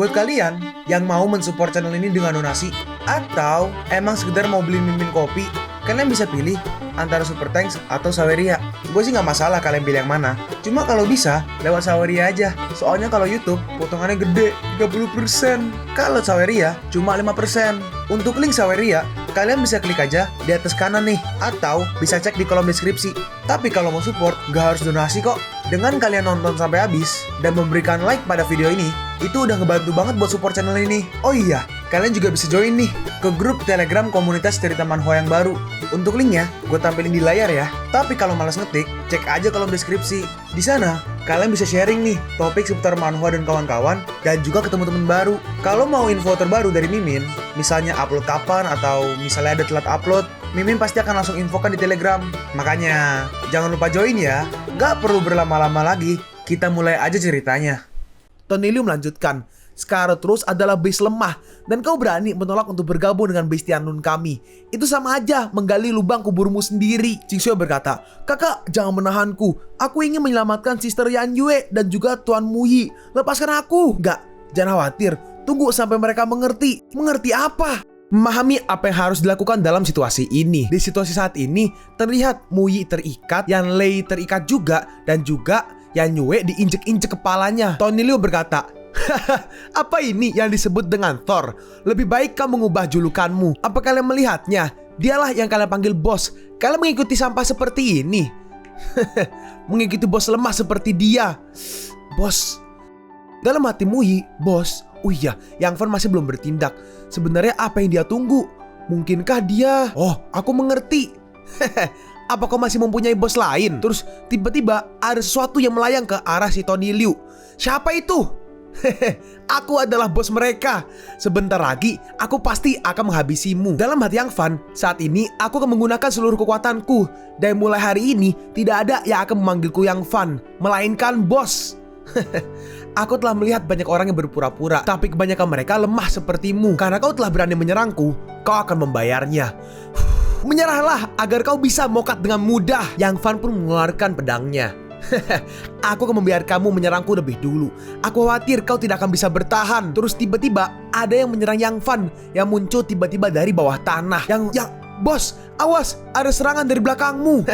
Buat kalian yang mau mensupport channel ini dengan donasi atau emang sekedar mau beli mimin kopi, kalian bisa pilih antara Super Thanks atau Saweria. Gue sih nggak masalah kalian pilih yang mana. Cuma kalau bisa lewat Saweria aja. Soalnya kalau YouTube potongannya gede 30%. Kalau Saweria cuma 5%. Untuk link Saweria kalian bisa klik aja di atas kanan nih, atau bisa cek di kolom deskripsi. Tapi kalau mau support nggak harus donasi kok. Dengan kalian nonton sampai habis dan memberikan like pada video ini, itu udah ngebantu banget buat support channel ini. Oh iya, kalian juga bisa join nih ke grup Telegram komunitas cerita manhwa yang baru. Untuk linknya gue tampilin di layar ya. Tapi kalau malas ngetik, cek aja kolom deskripsi. Di sana kalian bisa sharing nih topik seputar manhwa dan kawan-kawan, dan juga ketemu teman baru. Kalau mau info terbaru dari Mimin, misalnya upload kapan atau misalnya ada telat upload, Mimin pasti akan langsung infokan di Telegram. Makanya jangan lupa join ya. Gak perlu berlama-lama lagi, kita mulai aja ceritanya. Tony Liu melanjutkan, Scarlet Rose adalah base lemah, dan kau berani menolak untuk bergabung dengan base Tianlun kami. Itu sama aja menggali lubang kuburmu sendiri. Qingxue berkata, kakak jangan menahanku. Aku ingin menyelamatkan Sister Yan Yue dan juga Tuan Muyi. Lepaskan aku. Gak, jangan khawatir. Tunggu sampai mereka mengerti. Mengerti apa? Memahami apa yang harus dilakukan dalam situasi ini. Di situasi saat ini, terlihat Muyi terikat, Yan Lei terikat juga, dan juga Yan Yue diinjek-injek kepalanya. Tony Liu berkata, apa ini yang disebut dengan Thor? Lebih baik kau mengubah julukanmu. Apa kalian melihatnya? Dialah yang kalian panggil bos. Kalian mengikuti sampah seperti ini. Mengikuti bos lemah seperti dia. Bos. Dalam hati Muyi, bos. Oh iya, Yang Fan masih belum bertindak. Sebenarnya apa yang dia tunggu? Mungkinkah dia... Oh, aku mengerti. Apa kau masih mempunyai bos lain? Terus tiba-tiba ada sesuatu yang melayang ke arah si Tony Liu. Siapa itu? Aku adalah bos mereka. Sebentar lagi aku pasti akan menghabisimu. Dalam hati Yang Fan, saat ini aku akan menggunakan seluruh kekuatanku. Dan mulai hari ini tidak ada yang akan memanggilku Yang Fan, melainkan bos. Aku telah melihat banyak orang yang berpura-pura, tapi kebanyakan mereka lemah sepertimu. Karena kau telah berani menyerangku, kau akan membayarnya. Menyerahlah agar kau bisa mokat dengan mudah. Yang Fan pun mengeluarkan pedangnya. Aku akan membiarkanmu menyerangku lebih dulu. Aku khawatir kau tidak akan bisa bertahan. Terus tiba-tiba ada yang menyerang Yang Fan, yang muncul tiba-tiba dari bawah tanah. Bos, awas, ada serangan dari belakangmu.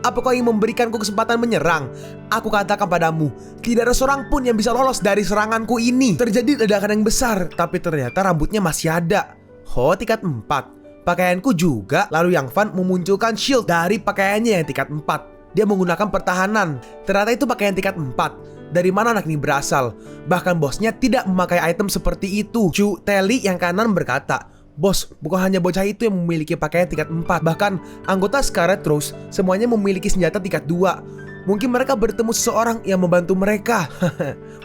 Apa kau ingin memberikanku kesempatan menyerang? Aku katakan padamu, tidak ada seorang pun yang bisa lolos dari seranganku ini. Terjadi ledakan yang besar, tapi ternyata rambutnya masih ada. Oh, tingkat 4. Pakaianku juga. Lalu Yang Fan memunculkan shield dari pakaiannya yang tingkat 4. Dia menggunakan pertahanan. Ternyata itu pakaian tingkat 4. Dari mana anak ini berasal? Bahkan bosnya tidak memakai item seperti itu. Chu Teli yang kanan berkata, bos, bukan hanya bocah itu yang memiliki pakaian tingkat 4. Bahkan anggota Scarlet Rose semuanya memiliki senjata tingkat 2. Mungkin mereka bertemu seseorang yang membantu mereka.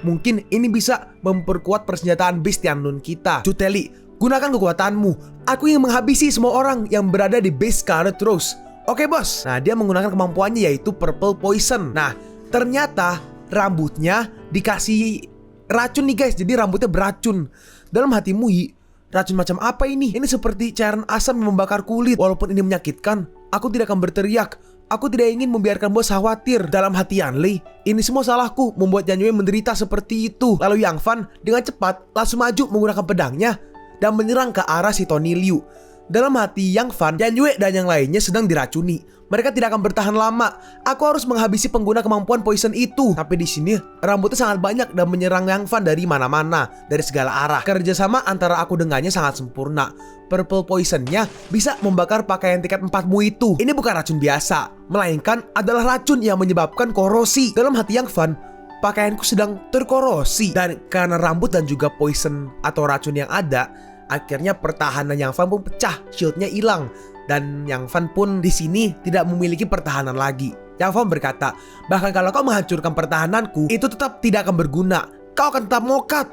Mungkin ini bisa memperkuat persenjataan base Tianlun kita. Chu Teli, gunakan kekuatanmu. Aku ingin menghabisi semua orang yang berada di base Scarlet Rose. Oke bos. Nah, dia menggunakan kemampuannya yaitu Purple Poison. Nah, ternyata rambutnya dikasih racun nih guys. Jadi rambutnya beracun. Dalam hati Muyi, racun macam apa ini? Ini seperti cairan asam yang membakar kulit. Walaupun ini menyakitkan, aku tidak akan berteriak. Aku tidak ingin membiarkan bos khawatir. Dalam hati Yan Lei, ini semua salahku membuat Yan Yue menderita seperti itu. Lalu Yang Fan dengan cepat langsung maju menggunakan pedangnya dan menyerang ke arah si Tony Liu. Dalam hati Yang Fan, Yan Yue dan yang lainnya sedang diracuni. Mereka tidak akan bertahan lama. Aku harus menghabisi pengguna kemampuan poison itu. Tapi di sini rambutnya sangat banyak dan menyerang Yang Fan dari mana-mana, dari segala arah. Kerjasama antara aku dengannya sangat sempurna. Purple Poisonnya bisa membakar pakaian tingkat 4mu itu. Ini bukan racun biasa, melainkan adalah racun yang menyebabkan korosi. Dalam hati Yang Fan, pakaianku sedang terkorosi. Dan karena rambut dan juga poison atau racun yang ada, akhirnya pertahanan Yang Fan pun pecah, shieldnya hilang. Dan Yang Fan pun di sini tidak memiliki pertahanan lagi. Yang Fan berkata, bahkan kalau kau menghancurkan pertahananku, itu tetap tidak akan berguna. Kau akan tetap mokat.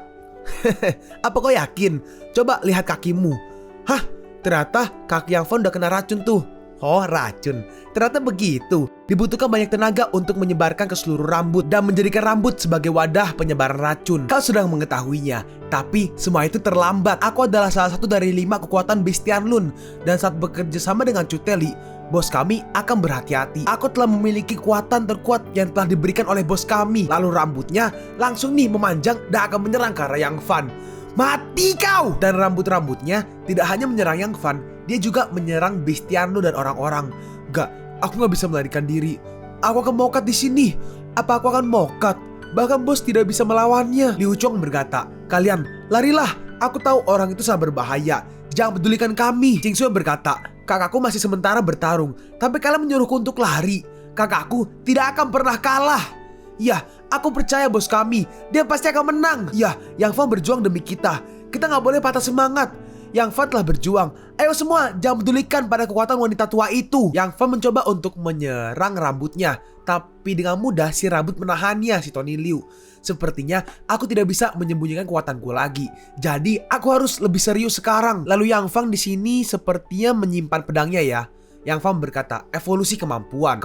Apa kau yakin? Coba lihat kakimu. Hah? Ternyata kaki Yang Fan udah kena racun tuh. Oh, racun. Ternyata begitu. Dibutuhkan banyak tenaga untuk menyebarkan ke seluruh rambut dan menjadikan rambut sebagai wadah penyebaran racun. Kau sudah mengetahuinya. Tapi semua itu terlambat. Aku adalah salah satu dari 5 kekuatan base Tianlun. Dan saat bekerja sama dengan Chu Teli, bos kami akan berhati-hati. Aku telah memiliki kekuatan terkuat yang telah diberikan oleh bos kami. Lalu rambutnya langsung nih memanjang dan akan menyerang ke arah Yang Fan. Mati kau! Dan rambut-rambutnya tidak hanya menyerang Yang Fan, dia juga menyerang Bistiano dan orang-orang. Gak, aku gak bisa melarikan diri. Aku akan mokat di sini. Apa aku akan mokat? Bahkan bos tidak bisa melawannya. Liu Chong berkata, kalian larilah. Aku tahu orang itu sangat berbahaya. Jangan pedulikan kami. Ching Sui berkata, kakakku masih sementara bertarung, tapi kalian menyuruhku untuk lari. Kakakku tidak akan pernah kalah. Ya, aku percaya bos kami. Dia pasti akan menang. Ya, Yang Fan berjuang demi kita. Kita gak boleh patah semangat. Yang Fan telah berjuang. Ayo semua, jangan pedulikan pada kekuatan wanita tua itu. Yang Fan mencoba untuk menyerang rambutnya, tapi dengan mudah si rambut menahannya, si Tony Liu. Sepertinya aku tidak bisa menyembunyikan kekuatanku lagi. Jadi aku harus lebih serius sekarang. Lalu Yang Fan di sini sepertinya menyimpan pedangnya ya. Yang Fan berkata, evolusi kemampuan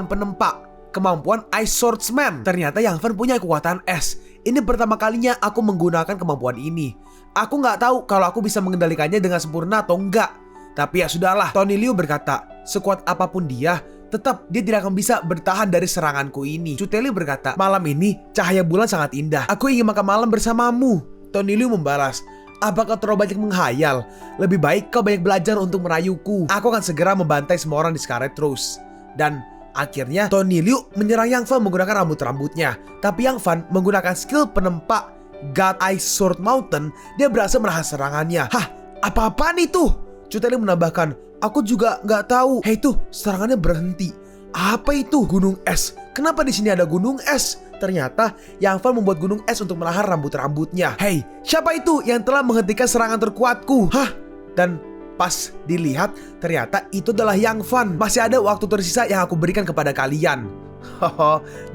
penempak, kemampuan Ice Swordsman. Ternyata Yang Fan punya kekuatan es. Ini pertama kalinya aku menggunakan kemampuan ini. Aku nggak tahu kalau aku bisa mengendalikannya dengan sempurna atau enggak. Tapi ya sudahlah. Tony Liu berkata, sekuat apapun dia, tetap dia tidak akan bisa bertahan dari seranganku ini. Chu Teli berkata, malam ini cahaya bulan sangat indah. Aku ingin makan malam bersamamu. Tony Liu membalas, apakah terlalu banyak menghayal? Lebih baik kau banyak belajar untuk merayuku. Aku akan segera membantai semua orang di Scarlet Rose. Dan akhirnya Tony Liu menyerang Yang Fan menggunakan rambut-rambutnya. Tapi Yang Fan menggunakan skill penempak God Ice Sword Mountain. Dia berhasil menahan serangannya. Hah, apa-apaan itu? Chu Teli menambahkan, aku juga nggak tahu. Hei tuh, serangannya berhenti. Apa itu? Gunung es. Kenapa di sini ada gunung es? Ternyata Yang Fan membuat gunung es untuk menahan rambut-rambutnya. Hei, siapa itu yang telah menghentikan serangan terkuatku? Hah? Dan pas dilihat, ternyata itu adalah Yang Fan. Masih ada waktu tersisa yang aku berikan kepada kalian.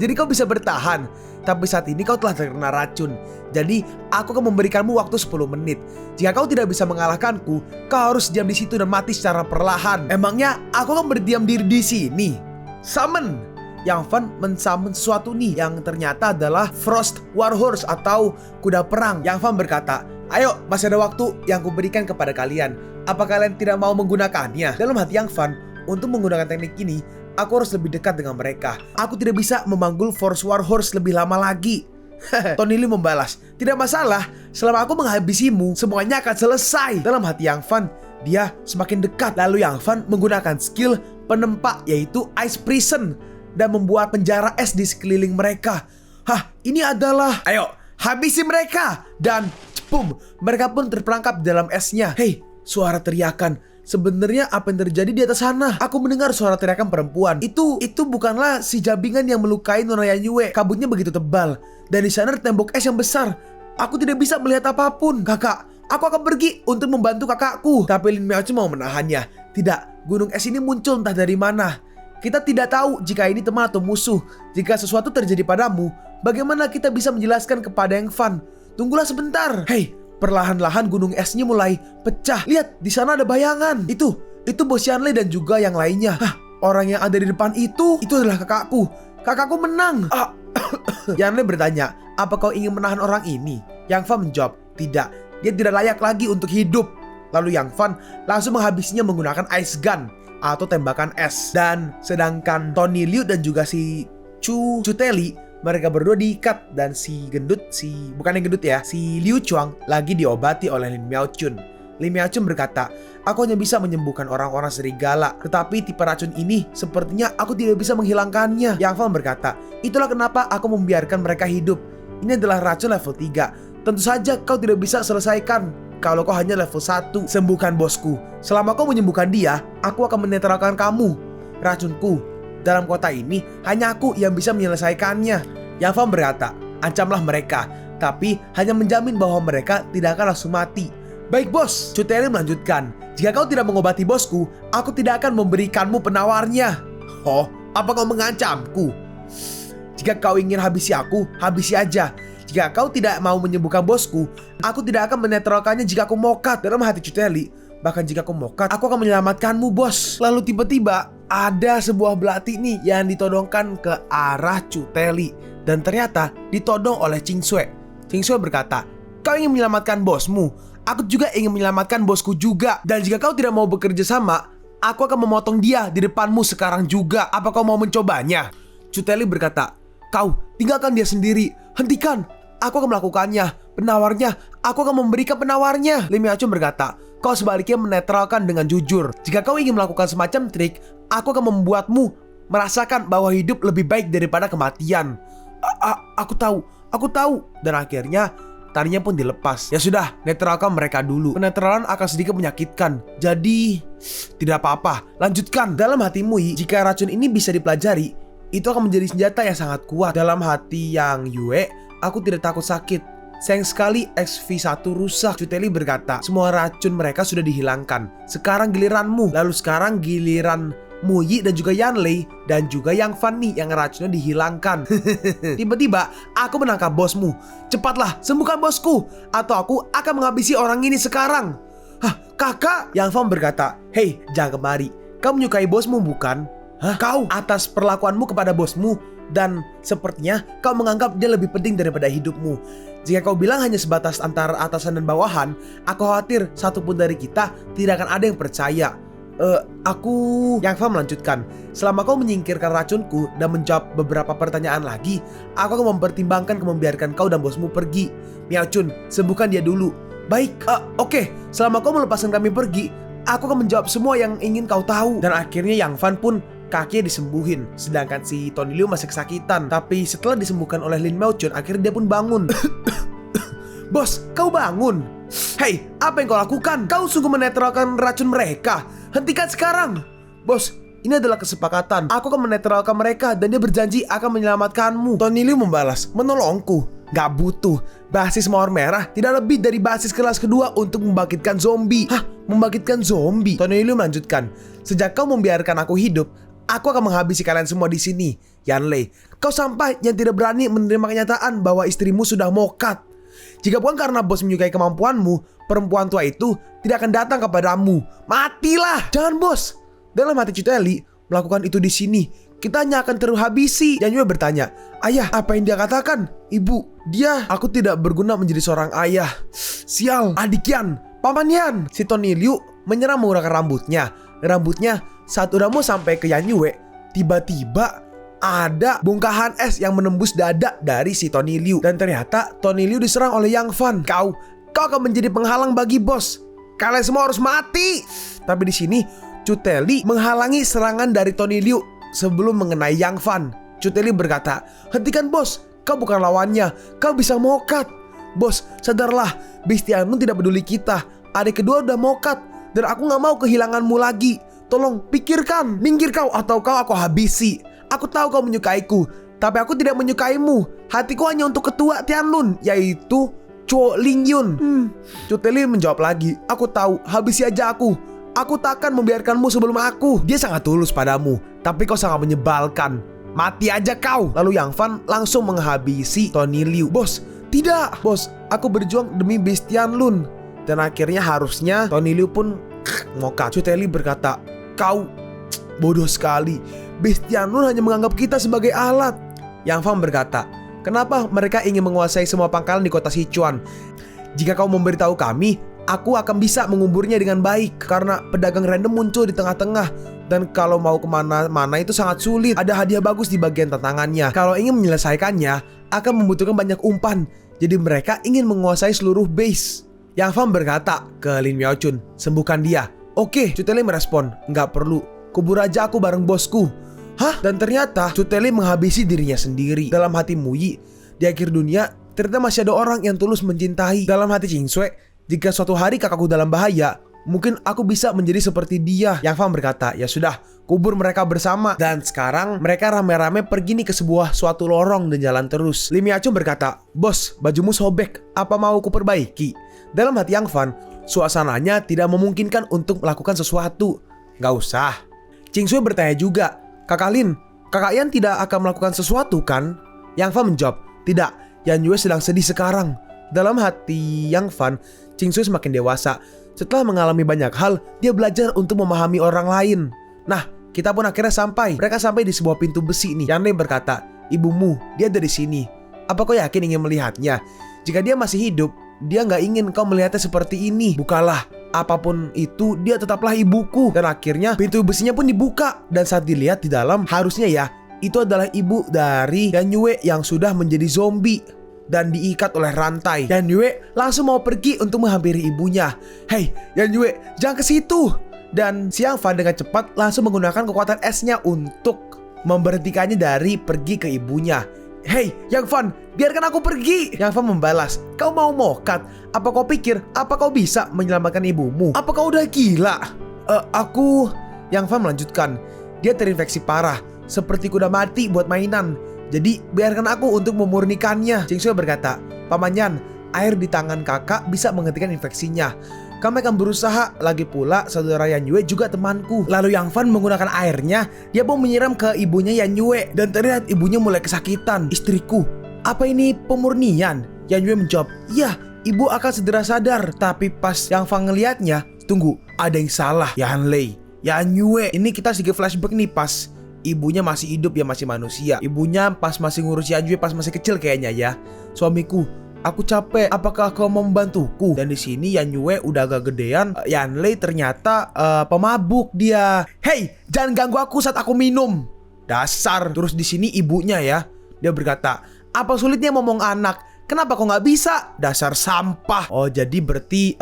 Jadi kau bisa bertahan. Tapi saat ini kau telah terkena racun. Jadi aku akan memberikanmu waktu 10 menit. Jika kau tidak bisa mengalahkanku, kau harus diam di situ dan mati secara perlahan. Emangnya aku akan berdiam diri di sini? Summon! Yang Fan mensummon sesuatu nih yang ternyata adalah Frost Warhorse atau kuda perang. Yang Fan berkata, ayo, masih ada waktu yang kuberikan kepada kalian. Apa kalian tidak mau menggunakannya? Dalam hati Yang Fan, untuk menggunakan teknik ini, aku harus lebih dekat dengan mereka. Aku tidak bisa memanggul Force Warhorse lebih lama lagi. Tony Liu membalas, tidak masalah. Selama aku menghabisimu, semuanya akan selesai. Dalam hati Yang Fan, dia semakin dekat. Lalu Yang Fan menggunakan skill penempak yaitu Ice Prison dan membuat penjara es di sekeliling mereka. Hah, ini adalah, ayo, habisi mereka. Dan cepum, mereka pun terperangkap di dalam esnya. Hei, suara teriakan. Sebenarnya apa yang terjadi di atas sana? Aku mendengar suara teriakan perempuan. Itu bukanlah si jabingan yang melukai Nona Yanyue. Kabutnya begitu tebal. Dan di sana ada tembok es yang besar. Aku tidak bisa melihat apapun. Kakak, aku akan pergi untuk membantu kakakku. Tapi Lin Miaochun mau menahannya. Tidak, gunung es ini muncul entah dari mana. Kita tidak tahu jika ini teman atau musuh. Jika sesuatu terjadi padamu, bagaimana kita bisa menjelaskan kepada Yang Fan? Tunggulah sebentar. Hei, perlahan-lahan gunung esnya mulai pecah. Lihat, di sana ada bayangan. Itu Bos Yanlei dan juga yang lainnya. Hah, orang yang ada di depan itu adalah kakakku. Kakakku menang. Yanlei bertanya, apa kau ingin menahan orang ini? Yang Fan menjawab, tidak. Dia tidak layak lagi untuk hidup. Lalu Yang Fan langsung menghabisinya menggunakan ice gun atau tembakan es. Dan sedangkan Tony Liu dan juga si Chu Teli, mereka berdua diikat dan si Liu Chuang lagi diobati oleh Lin Miaochun. Lin Miaochun berkata, aku hanya bisa menyembuhkan orang-orang serigala, tetapi tipe racun ini sepertinya aku tidak bisa menghilangkannya. Yang Fan berkata, itulah kenapa aku membiarkan mereka hidup. Ini adalah racun level 3. Tentu saja kau tidak bisa selesaikan kalau kau hanya level 1. Sembuhkan bosku. Selama kau menyembuhkan dia, aku akan menetralkan kamu. Racunku dalam kota ini hanya aku yang bisa menyelesaikannya. Yang Fan berkata, ancamlah mereka, tapi hanya menjamin bahwa mereka tidak akan langsung mati. Baik bos, Chu Teli melanjutkan, jika kau tidak mengobati bosku, aku tidak akan memberikanmu penawarnya. Oh, apa kau mengancamku? Jika kau ingin habisi aku, habisi aja. Jika kau tidak mau menyembuhkan bosku, aku tidak akan menetralkannya jika aku mokat. Dalam hati Chu Teli, bahkan jika aku mokat, aku akan menyelamatkanmu bos. Lalu tiba-tiba ada sebuah belati nih yang ditodongkan ke arah Chu Teli. Dan ternyata ditodong oleh Ching Sui. Ching Sui berkata, kau ingin menyelamatkan bosmu, aku juga ingin menyelamatkan bosku juga. Dan jika kau tidak mau bekerja sama, aku akan memotong dia di depanmu sekarang juga. Apa kau mau mencobanya? Cuteli berkata, kau tinggalkan dia sendiri. Hentikan, aku akan melakukannya. Penawarnya, aku akan memberikan penawarnya. Lim Yachun berkata, kau sebaliknya menetralkan dengan jujur. Jika kau ingin melakukan semacam trik, aku akan membuatmu merasakan bahwa hidup lebih baik daripada kematian. Aku tahu. Dan akhirnya talinya pun dilepas. Ya sudah, netralkan mereka dulu. Penetralan akan sedikit menyakitkan. Jadi, tidak apa-apa. Lanjutkan. Dalam hatimu, jika racun ini bisa dipelajari, itu akan menjadi senjata yang sangat kuat. Dalam hati Yang Yue, aku tidak takut sakit. Sayang sekali XV1 rusak. Cuteli berkata, semua racun mereka sudah dihilangkan. Sekarang giliranmu. Lalu sekarang giliran Muyi dan juga Yanlei dan juga Yang Fan nih yang racunnya dihilangkan. Tiba-tiba aku menangkap bosmu. Cepatlah sembuhkan bosku atau aku akan menghabisi orang ini sekarang. Hah, kakak? Yang Fan berkata, hei, jangan kemari. Kau menyukai bosmu bukan? Hah? Kau atas perlakuanmu kepada bosmu dan sepertinya kau menganggap dia lebih penting daripada hidupmu. Jika kau bilang hanya sebatas antara atasan dan bawahan, aku khawatir satupun dari kita tidak akan ada yang percaya. Yang Fan melanjutkan, selama kau menyingkirkan racunku dan menjawab beberapa pertanyaan lagi, aku akan mempertimbangkan membiarkan kau dan bosmu pergi. Miao-chun, sembuhkan dia dulu. Baik, oke. Selama kau melepaskan kami pergi, aku akan menjawab semua yang ingin kau tahu. Dan akhirnya Yang Fan pun kakinya disembuhin, sedangkan si Tony Liu masih kesakitan. Tapi setelah disembuhkan oleh Lin Miao-chun, akhirnya dia pun bangun. Bos, kau bangun. Hei, apa yang kau lakukan? Kau sungguh menetralkan racun mereka. Hentikan sekarang. Bos, ini adalah kesepakatan. Aku akan menetralkan mereka dan dia berjanji akan menyelamatkanmu. Tony Liu membalas, menolongku. Gak butuh. Basis mawar merah tidak lebih dari basis kelas kedua untuk membangkitkan zombie. Hah? Membangkitkan zombie? Tony Liu melanjutkan, sejak kau membiarkan aku hidup, aku akan menghabisi kalian semua di sini. Yanlei, kau sampai yang tidak berani menerima kenyataan bahwa istrimu sudah mokat. Jika bukan karena bos menyukai kemampuanmu, perempuan tua itu tidak akan datang kepadamu. Matilah! Jangan bos. Dalam hati Cuteli, melakukan itu di sini, kita hanya akan terhabisi. Dan Yue bertanya, ayah, apa yang dia katakan? Ibu, aku tidak berguna menjadi seorang ayah. Sial, adik Yan, paman Yan. Si Tony Liu menyerang menggunakan rambutnya. Rambutnya saat udah mau sampai ke Yan Yue, tiba-tiba ada bongkahan es yang menembus dada dari si Tony Liu. Dan ternyata Tony Liu diserang oleh Yang Fan. Kau akan menjadi penghalang bagi bos. Kalian semua harus mati. Tapi di sini Cuteli menghalangi serangan dari Tony Liu sebelum mengenai Yang Fan. Cuteli berkata, hentikan bos, kau bukan lawannya. Kau bisa mokat. Bos, sadarlah, Bestianun tidak peduli kita. Adik kedua udah mokat dan aku gak mau kehilanganmu lagi. Tolong pikirkan, minggir kau atau aku habisi. Aku tahu kau menyukaiku, tapi aku tidak menyukaimu. Hatiku hanya untuk ketua Tianlun, yaitu Chuo Lingyun. Cuteli menjawab lagi, aku tahu, habisi aja aku. Aku takkan membiarkanmu sebelum aku. Dia sangat tulus padamu, tapi kau sangat menyebalkan. Mati aja kau. Lalu Yang Fan langsung menghabisi Tony Liu. Bos, tidak. Bos, aku berjuang demi Bestianlun. Dan akhirnya harusnya Tony Liu pun mokat. Cuteli berkata, kau bodoh sekali. Bestianlun hanya menganggap kita sebagai alat. Yang Fan berkata, kenapa mereka ingin menguasai semua pangkalan di kota Sichuan? Jika kau memberitahu kami, aku akan bisa menguburnya dengan baik. Karena pedagang random muncul di tengah-tengah. Dan kalau mau kemana-mana itu sangat sulit. Ada hadiah bagus di bagian tantangannya. Kalau ingin menyelesaikannya, akan membutuhkan banyak umpan. Jadi mereka ingin menguasai seluruh base. Yang Fan berkata ke Lin Miao-chun, sembuhkan dia. Oke, Cuteli merespon, nggak perlu. Kubur aja aku bareng bosku. Hah? Dan ternyata Cuteli menghabisi dirinya sendiri. Dalam hati Muyi, di akhir dunia ternyata masih ada orang yang tulus mencintai. Dalam hati Chingsue, jika suatu hari kakakku dalam bahaya, mungkin aku bisa menjadi seperti dia. Yang Fan berkata, ya sudah, kubur mereka bersama. Dan sekarang mereka rame-rame pergi nih ke suatu lorong dan jalan terus. Lim Yachun berkata, bos, bajumu sobek, apa mau ku perbaiki? Dalam hati Yang Fan, suasananya tidak memungkinkan untuk melakukan sesuatu. Gak usah. Chingsue bertanya juga, Kakak Lin, Kakak Yan tidak akan melakukan sesuatu kan? Yang Fan menjawab, tidak, Yan Yue sedang sedih sekarang. Dalam hati Yang Fan, Chingsue semakin dewasa. Setelah mengalami banyak hal, dia belajar untuk memahami orang lain. Nah, kita pun akhirnya sampai. Mereka sampai di sebuah pintu besi nih. Yanlei berkata, ibumu, dia ada di sini. Apa kau yakin ingin melihatnya? Jika dia masih hidup, dia nggak ingin kau melihatnya seperti ini. Bukalah. Apapun itu, dia tetaplah ibuku. Dan akhirnya pintu besinya pun dibuka. Dan saat dilihat di dalam, harusnya ya, itu adalah ibu dari Yan Yue yang sudah menjadi zombie dan diikat oleh rantai. Yan Yue langsung mau pergi untuk menghampiri ibunya. Hei, Yan Yue, jangan ke situ. Dan si Yang Fan dengan cepat langsung menggunakan kekuatan esnya untuk memberhentikannya dari pergi ke ibunya. Hei, Yang Fan, biarkan aku pergi. Yang Fan membalas, kau mau mokat? Apa kau pikir, apa kau bisa menyelamatkan ibumu? Apa kau udah gila? Aku... Yang Fan melanjutkan, dia terinfeksi parah, seperti kuda mati buat mainan. Jadi biarkan aku untuk memurnikannya. Ching Sui berkata, Paman Yan, air di tangan kakak bisa menghentikan infeksinya. Kami akan berusaha, lagi pula saudara Yan Yue juga temanku. Lalu Yang Fan menggunakan airnya, dia pun menyiram ke ibunya Yan Yue. Dan terlihat ibunya mulai kesakitan. Istriku, apa ini pemurnian? Yan Yue menjawab, iya, ibu akan segera sadar. Tapi pas Yang Fan ngelihatnya, tunggu, ada yang salah. Yan Lei, Yan Yue, ini kita sedikit flashback nih pas ibunya masih hidup ya, masih manusia. Ibunya pas masih ngurus Yan Yue pas masih kecil kayaknya ya. Suamiku, aku capek, apakah kau mau membantuku? Dan di sini Yan Yue udah agak gedean. Yan Lei ternyata pemabuk dia. Hei, jangan ganggu aku saat aku minum. Dasar. Terus di sini ibunya ya, dia berkata, apa sulitnya ngomong anak? Kenapa kau nggak bisa? Dasar sampah. Oh, jadi berarti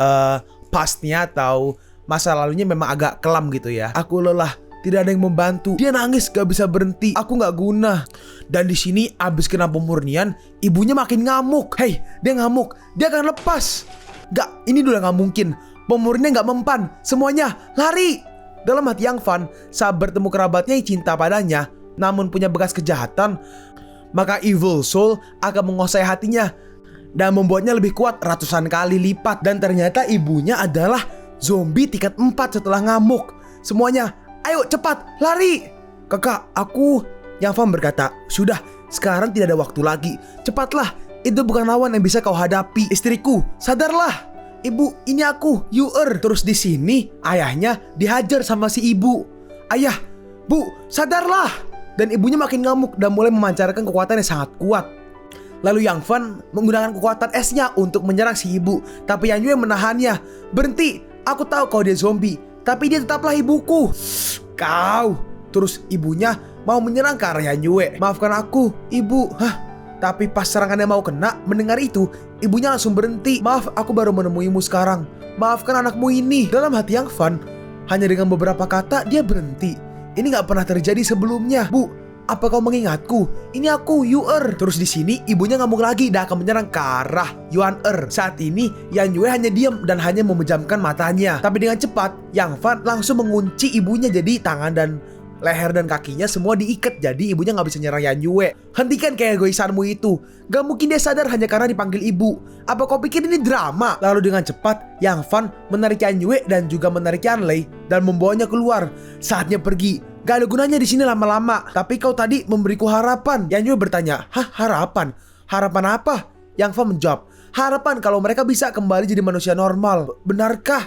pastnya atau masa lalunya memang agak kelam gitu ya. Aku lelah, tidak ada yang membantu. Dia nangis gak bisa berhenti. Aku gak guna. Dan di sini abis kena pemurnian, ibunya makin ngamuk. Hei, dia ngamuk. Dia akan lepas. Gak, ini udah gak mungkin. Pemurnian gak mempan. Semuanya lari. Dalam hati Yang Fan, saat bertemu kerabatnya yang cinta padanya, namun punya bekas kejahatan, maka Evil Soul akan menguasai hatinya dan membuatnya lebih kuat ratusan kali lipat. Dan ternyata ibunya adalah zombie tingkat 4 setelah ngamuk. Semuanya, ayo cepat, lari. Kakak, aku... Yang Fan berkata, sudah, sekarang tidak ada waktu lagi. Cepatlah, itu bukan lawan yang bisa kau hadapi. Istriku, sadarlah. Ibu, ini aku, Yuer. Terus di sini, ayahnya dihajar sama si ibu. Ayah, bu, sadarlah. Dan ibunya makin ngamuk dan mulai memancarkan kekuatan yang sangat kuat. Lalu Yang Fan menggunakan kekuatan esnya untuk menyerang si ibu. Tapi Yan Yue menahannya. Berhenti, aku tahu kau dia zombie, tapi dia tetaplah ibuku. Kau. Terus ibunya mau menyerang ke arah Yan Yue. Maafkan aku, ibu. Tapi pas serangannya mau kena, mendengar itu, ibunya langsung berhenti. Maaf, aku baru menemuimu sekarang. Maafkan anakmu ini. Dalam hati Yang Fan, hanya dengan beberapa kata dia berhenti. Ini gak pernah terjadi sebelumnya. Bu, apa kau mengingatku? Ini aku, Yuer. Terus di sini ibunya ngamuk lagi dan akan menyerang ke arah Yuan-er. Saat ini Yan Yue hanya diam dan hanya memejamkan matanya. Tapi dengan cepat Yang Fan langsung mengunci ibunya, jadi tangan dan leher dan kakinya semua diikat, jadi ibunya gak bisa nyerang Yan Yue. Hentikan keegoisanmu itu. Gak mungkin dia sadar hanya karena dipanggil ibu. Apa kau pikir ini drama? Lalu dengan cepat Yang Fan menarik Yan Yue dan juga menarik Yan Lei dan membawanya keluar. Saatnya pergi. Gak ada gunanya di sini lama-lama. Tapi kau tadi memberiku harapan. Yan Yue bertanya, hah, harapan? Harapan apa? Yang Fan menjawab, harapan kalau mereka bisa kembali jadi manusia normal. Benarkah?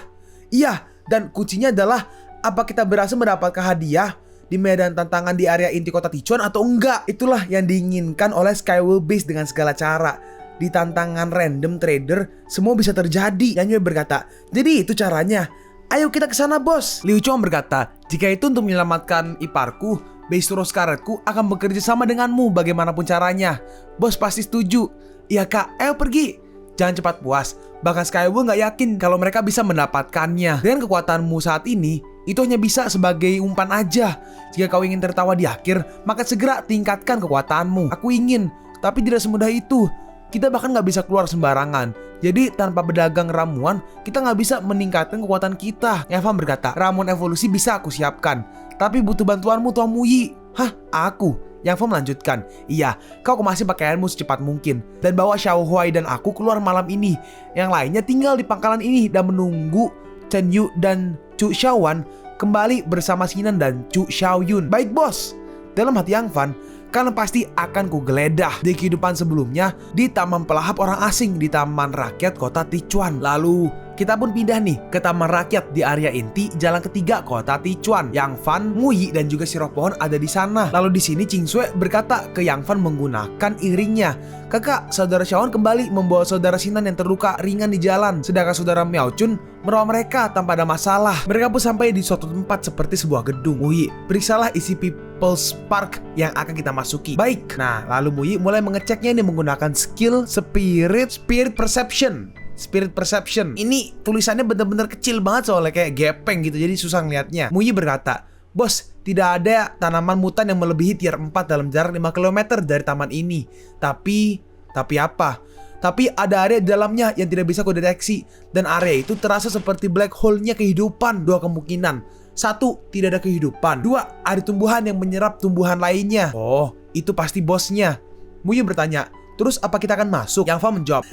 Iya. Dan kuncinya adalah, apa kita berhasil mendapatkan hadiah di medan tantangan di area inti kota Tichuan atau enggak? Itulah yang diinginkan oleh Skyward Base dengan segala cara. Di tantangan random trader, semua bisa terjadi. Yan Yue berkata, jadi itu caranya. Ayo kita ke sana, bos. Liu Chong berkata, jika itu untuk menyelamatkan iparku, Base Turok Scarletku akan bekerja sama denganmu bagaimanapun caranya. Bos pasti setuju. Iya kak, ayo pergi. Jangan cepat puas. Bahkan Skyward gak yakin kalau mereka bisa mendapatkannya. Dengan kekuatanmu saat ini, itu hanya bisa sebagai umpan aja. Jika kau ingin tertawa di akhir, maka segera tingkatkan kekuatanmu. Aku ingin, tapi tidak semudah itu. Kita bahkan gak bisa keluar sembarangan. Jadi tanpa berdagang ramuan, kita gak bisa meningkatkan kekuatan kita. Yang Fan berkata, ramuan evolusi bisa aku siapkan, tapi butuh bantuanmu Tuan Muyi. Hah? Aku? Yang Fan melanjutkan, iya, kau kemasi pakaianmu secepat mungkin dan bawa Xiao Huai dan aku keluar malam ini. Yang lainnya tinggal di pangkalan ini dan menunggu Chen Yu dan Chu Xiaowan kembali bersama Sinan dan Chu Xiaoyun. Baik bos. Dalam hati Yang Fan, kalian pasti akan kugeledah di kehidupan sebelumnya di taman pelahap orang asing di taman rakyat kota Tichuan. Lalu Kita pun pindah nih ke taman rakyat di area inti jalan ketiga kota Tichuan. Yang Fan, Muyi dan juga si roh pohon ada di sana. Lalu di sini Ching Sui berkata ke Yang Fan menggunakan iringnya. Kakak, saudara Xiaohan kembali membawa saudara Sinan yang terluka ringan di jalan. Sedangkan saudara Miao Chun merawat mereka tanpa ada masalah. Mereka pun sampai di suatu tempat seperti sebuah gedung. Muyi, periksalah isi People's Park yang akan kita masuki. Baik. Nah, lalu Muyi mulai mengeceknya ini menggunakan skill Spirit Perception. Spirit Perception. Ini tulisannya bener-bener kecil banget soalnya kayak gepeng gitu, jadi susah ngeliatnya. Muyi berkata, "Bos, tidak ada tanaman mutan yang melebihi tier 4 dalam jarak 5 km dari taman ini. Tapi apa? Tapi ada area di dalamnya yang tidak bisa kudeteksi. Dan area itu terasa seperti black hole-nya kehidupan. 2 kemungkinan. 1, tidak ada kehidupan. 2, ada tumbuhan yang menyerap tumbuhan lainnya." Oh, itu pasti bosnya. Muyi bertanya, "Terus apa kita akan masuk?" Yang Fan menjawab,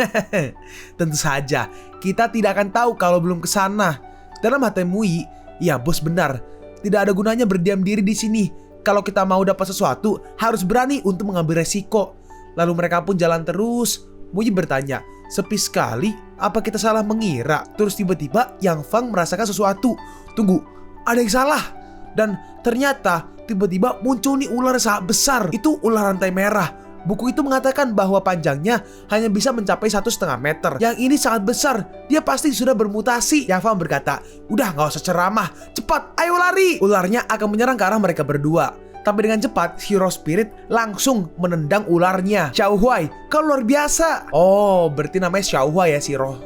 "Tentu saja, kita tidak akan tahu kalau belum ke sana." Dalam hati Muyi, "Ya bos benar, tidak ada gunanya berdiam diri di sini. Kalau kita mau dapat sesuatu, harus berani untuk mengambil resiko." Lalu mereka pun jalan terus. Muyi bertanya, "Sepi sekali, apa kita salah mengira?" Terus tiba-tiba Yang Fan merasakan sesuatu. Tunggu, ada yang salah. Dan ternyata tiba-tiba muncul nih ular sangat besar. Itu ular rantai merah. Buku itu mengatakan bahwa panjangnya hanya bisa mencapai 1,5 meter. Yang ini sangat besar, dia pasti sudah bermutasi. Yang Fan berkata, "Udah gak usah ceramah, cepat ayo lari." Ularnya akan menyerang ke arah mereka berdua. Tapi dengan cepat, Hero Spirit langsung menendang ularnya. "Xiao Huai, kau luar biasa." Oh, berarti namanya Xiao Huai ya si roh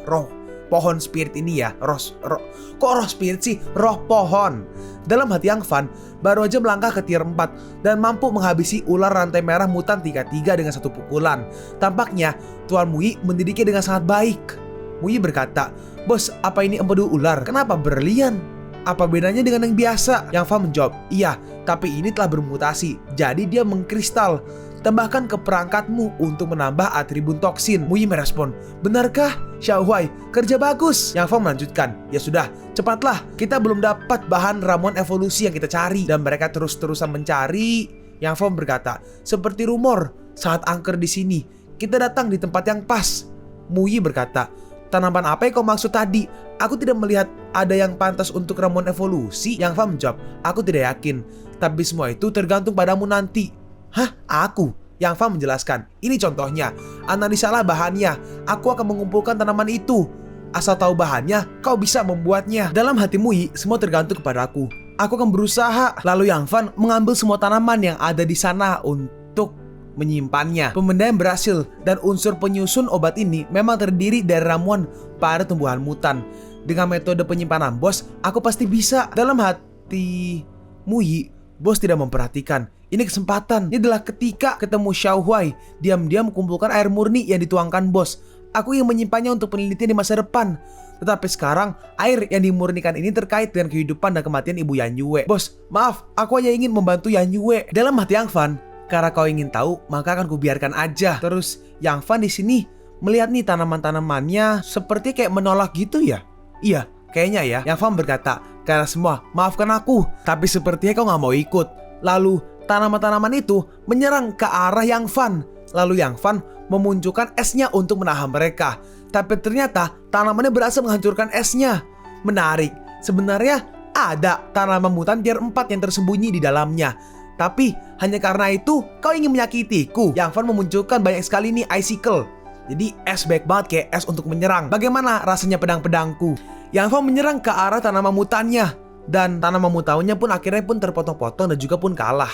pohon spirit ini ya. Kok roh spirit sih? Roh pohon. Dalam hati Yang Fan, baru aja melangkah ke tier 4 dan mampu menghabisi ular rantai merah mutan 3-3 dengan 1 pukulan. Tampaknya Tuan Muyi mendidiknya dengan sangat baik. Muyi berkata, "Bos, apa ini empedu ular? Kenapa berlian? Apa bedanya dengan yang biasa?" Yang Fan menjawab, "Iya, tapi ini telah bermutasi, jadi dia mengkristal. Tambahkan ke perangkatmu untuk menambah atribut toksin." Muyi merespon, "Benarkah? Xiao Huai, kerja bagus." Yang Fan melanjutkan, "Ya sudah, cepatlah. Kita belum dapat bahan ramuan evolusi yang kita cari." Dan mereka terus-terusan mencari. Yang Fan berkata, "Seperti rumor, saat angker di sini, kita datang di tempat yang pas." Muyi berkata, "Tanaman apa yang kau maksud tadi? Aku tidak melihat ada yang pantas untuk ramuan evolusi." Yang Fan menjawab, "Aku tidak yakin, tapi semua itu tergantung padamu nanti." "Hah? Aku?" Yang Fan menjelaskan, "Ini contohnya, analisalah bahannya. Aku akan mengumpulkan tanaman itu. Asal tahu bahannya, kau bisa membuatnya." Dalam hati Muyi, semua tergantung kepada aku. Aku akan berusaha. Lalu Yang Fan mengambil semua tanaman yang ada di sana untuk menyimpannya. Pemendaian berhasil dan unsur penyusun obat ini memang terdiri dari ramuan pada tumbuhan mutan. Dengan metode penyimpanan bos, aku pasti bisa. Dalam hati Muyi, bos tidak memperhatikan. Ini kesempatan. Ini adalah ketika ketemu Xiao Huai. Diam-diam kumpulkan air murni yang dituangkan bos. Aku ingin menyimpannya untuk penelitian di masa depan. Tetapi sekarang, air yang dimurnikan ini terkait dengan kehidupan dan kematian Ibu Yan Yue. Bos, maaf, aku hanya ingin membantu Yan Yue. Dalam hati Yang Fan, karena kau ingin tahu, maka akan kubiarkan aja. Terus Yang Fan di sini melihat nih tanaman-tanamannya seperti kayak menolak gitu ya. Iya, kayaknya ya. Yang Fan berkata, "Karena semua, maafkan aku." Tapi sepertinya kau gak mau ikut. Lalu tanaman-tanaman itu menyerang ke arah Yang Fan. Lalu Yang Fan memunculkan esnya untuk menahan mereka. Tapi ternyata tanamannya berhasil menghancurkan esnya. Menarik, sebenarnya ada tanaman mutan tier 4 yang tersembunyi di dalamnya. Tapi hanya karena itu kau ingin menyakitiku. Yang Fan memunculkan banyak sekali nih icicle. Jadi es baik banget kayak es untuk menyerang. Bagaimana rasanya pedang-pedangku? Yang Fan menyerang ke arah tanaman mutannya. Dan tanaman mutannya pun akhirnya pun terpotong-potong dan juga pun kalah.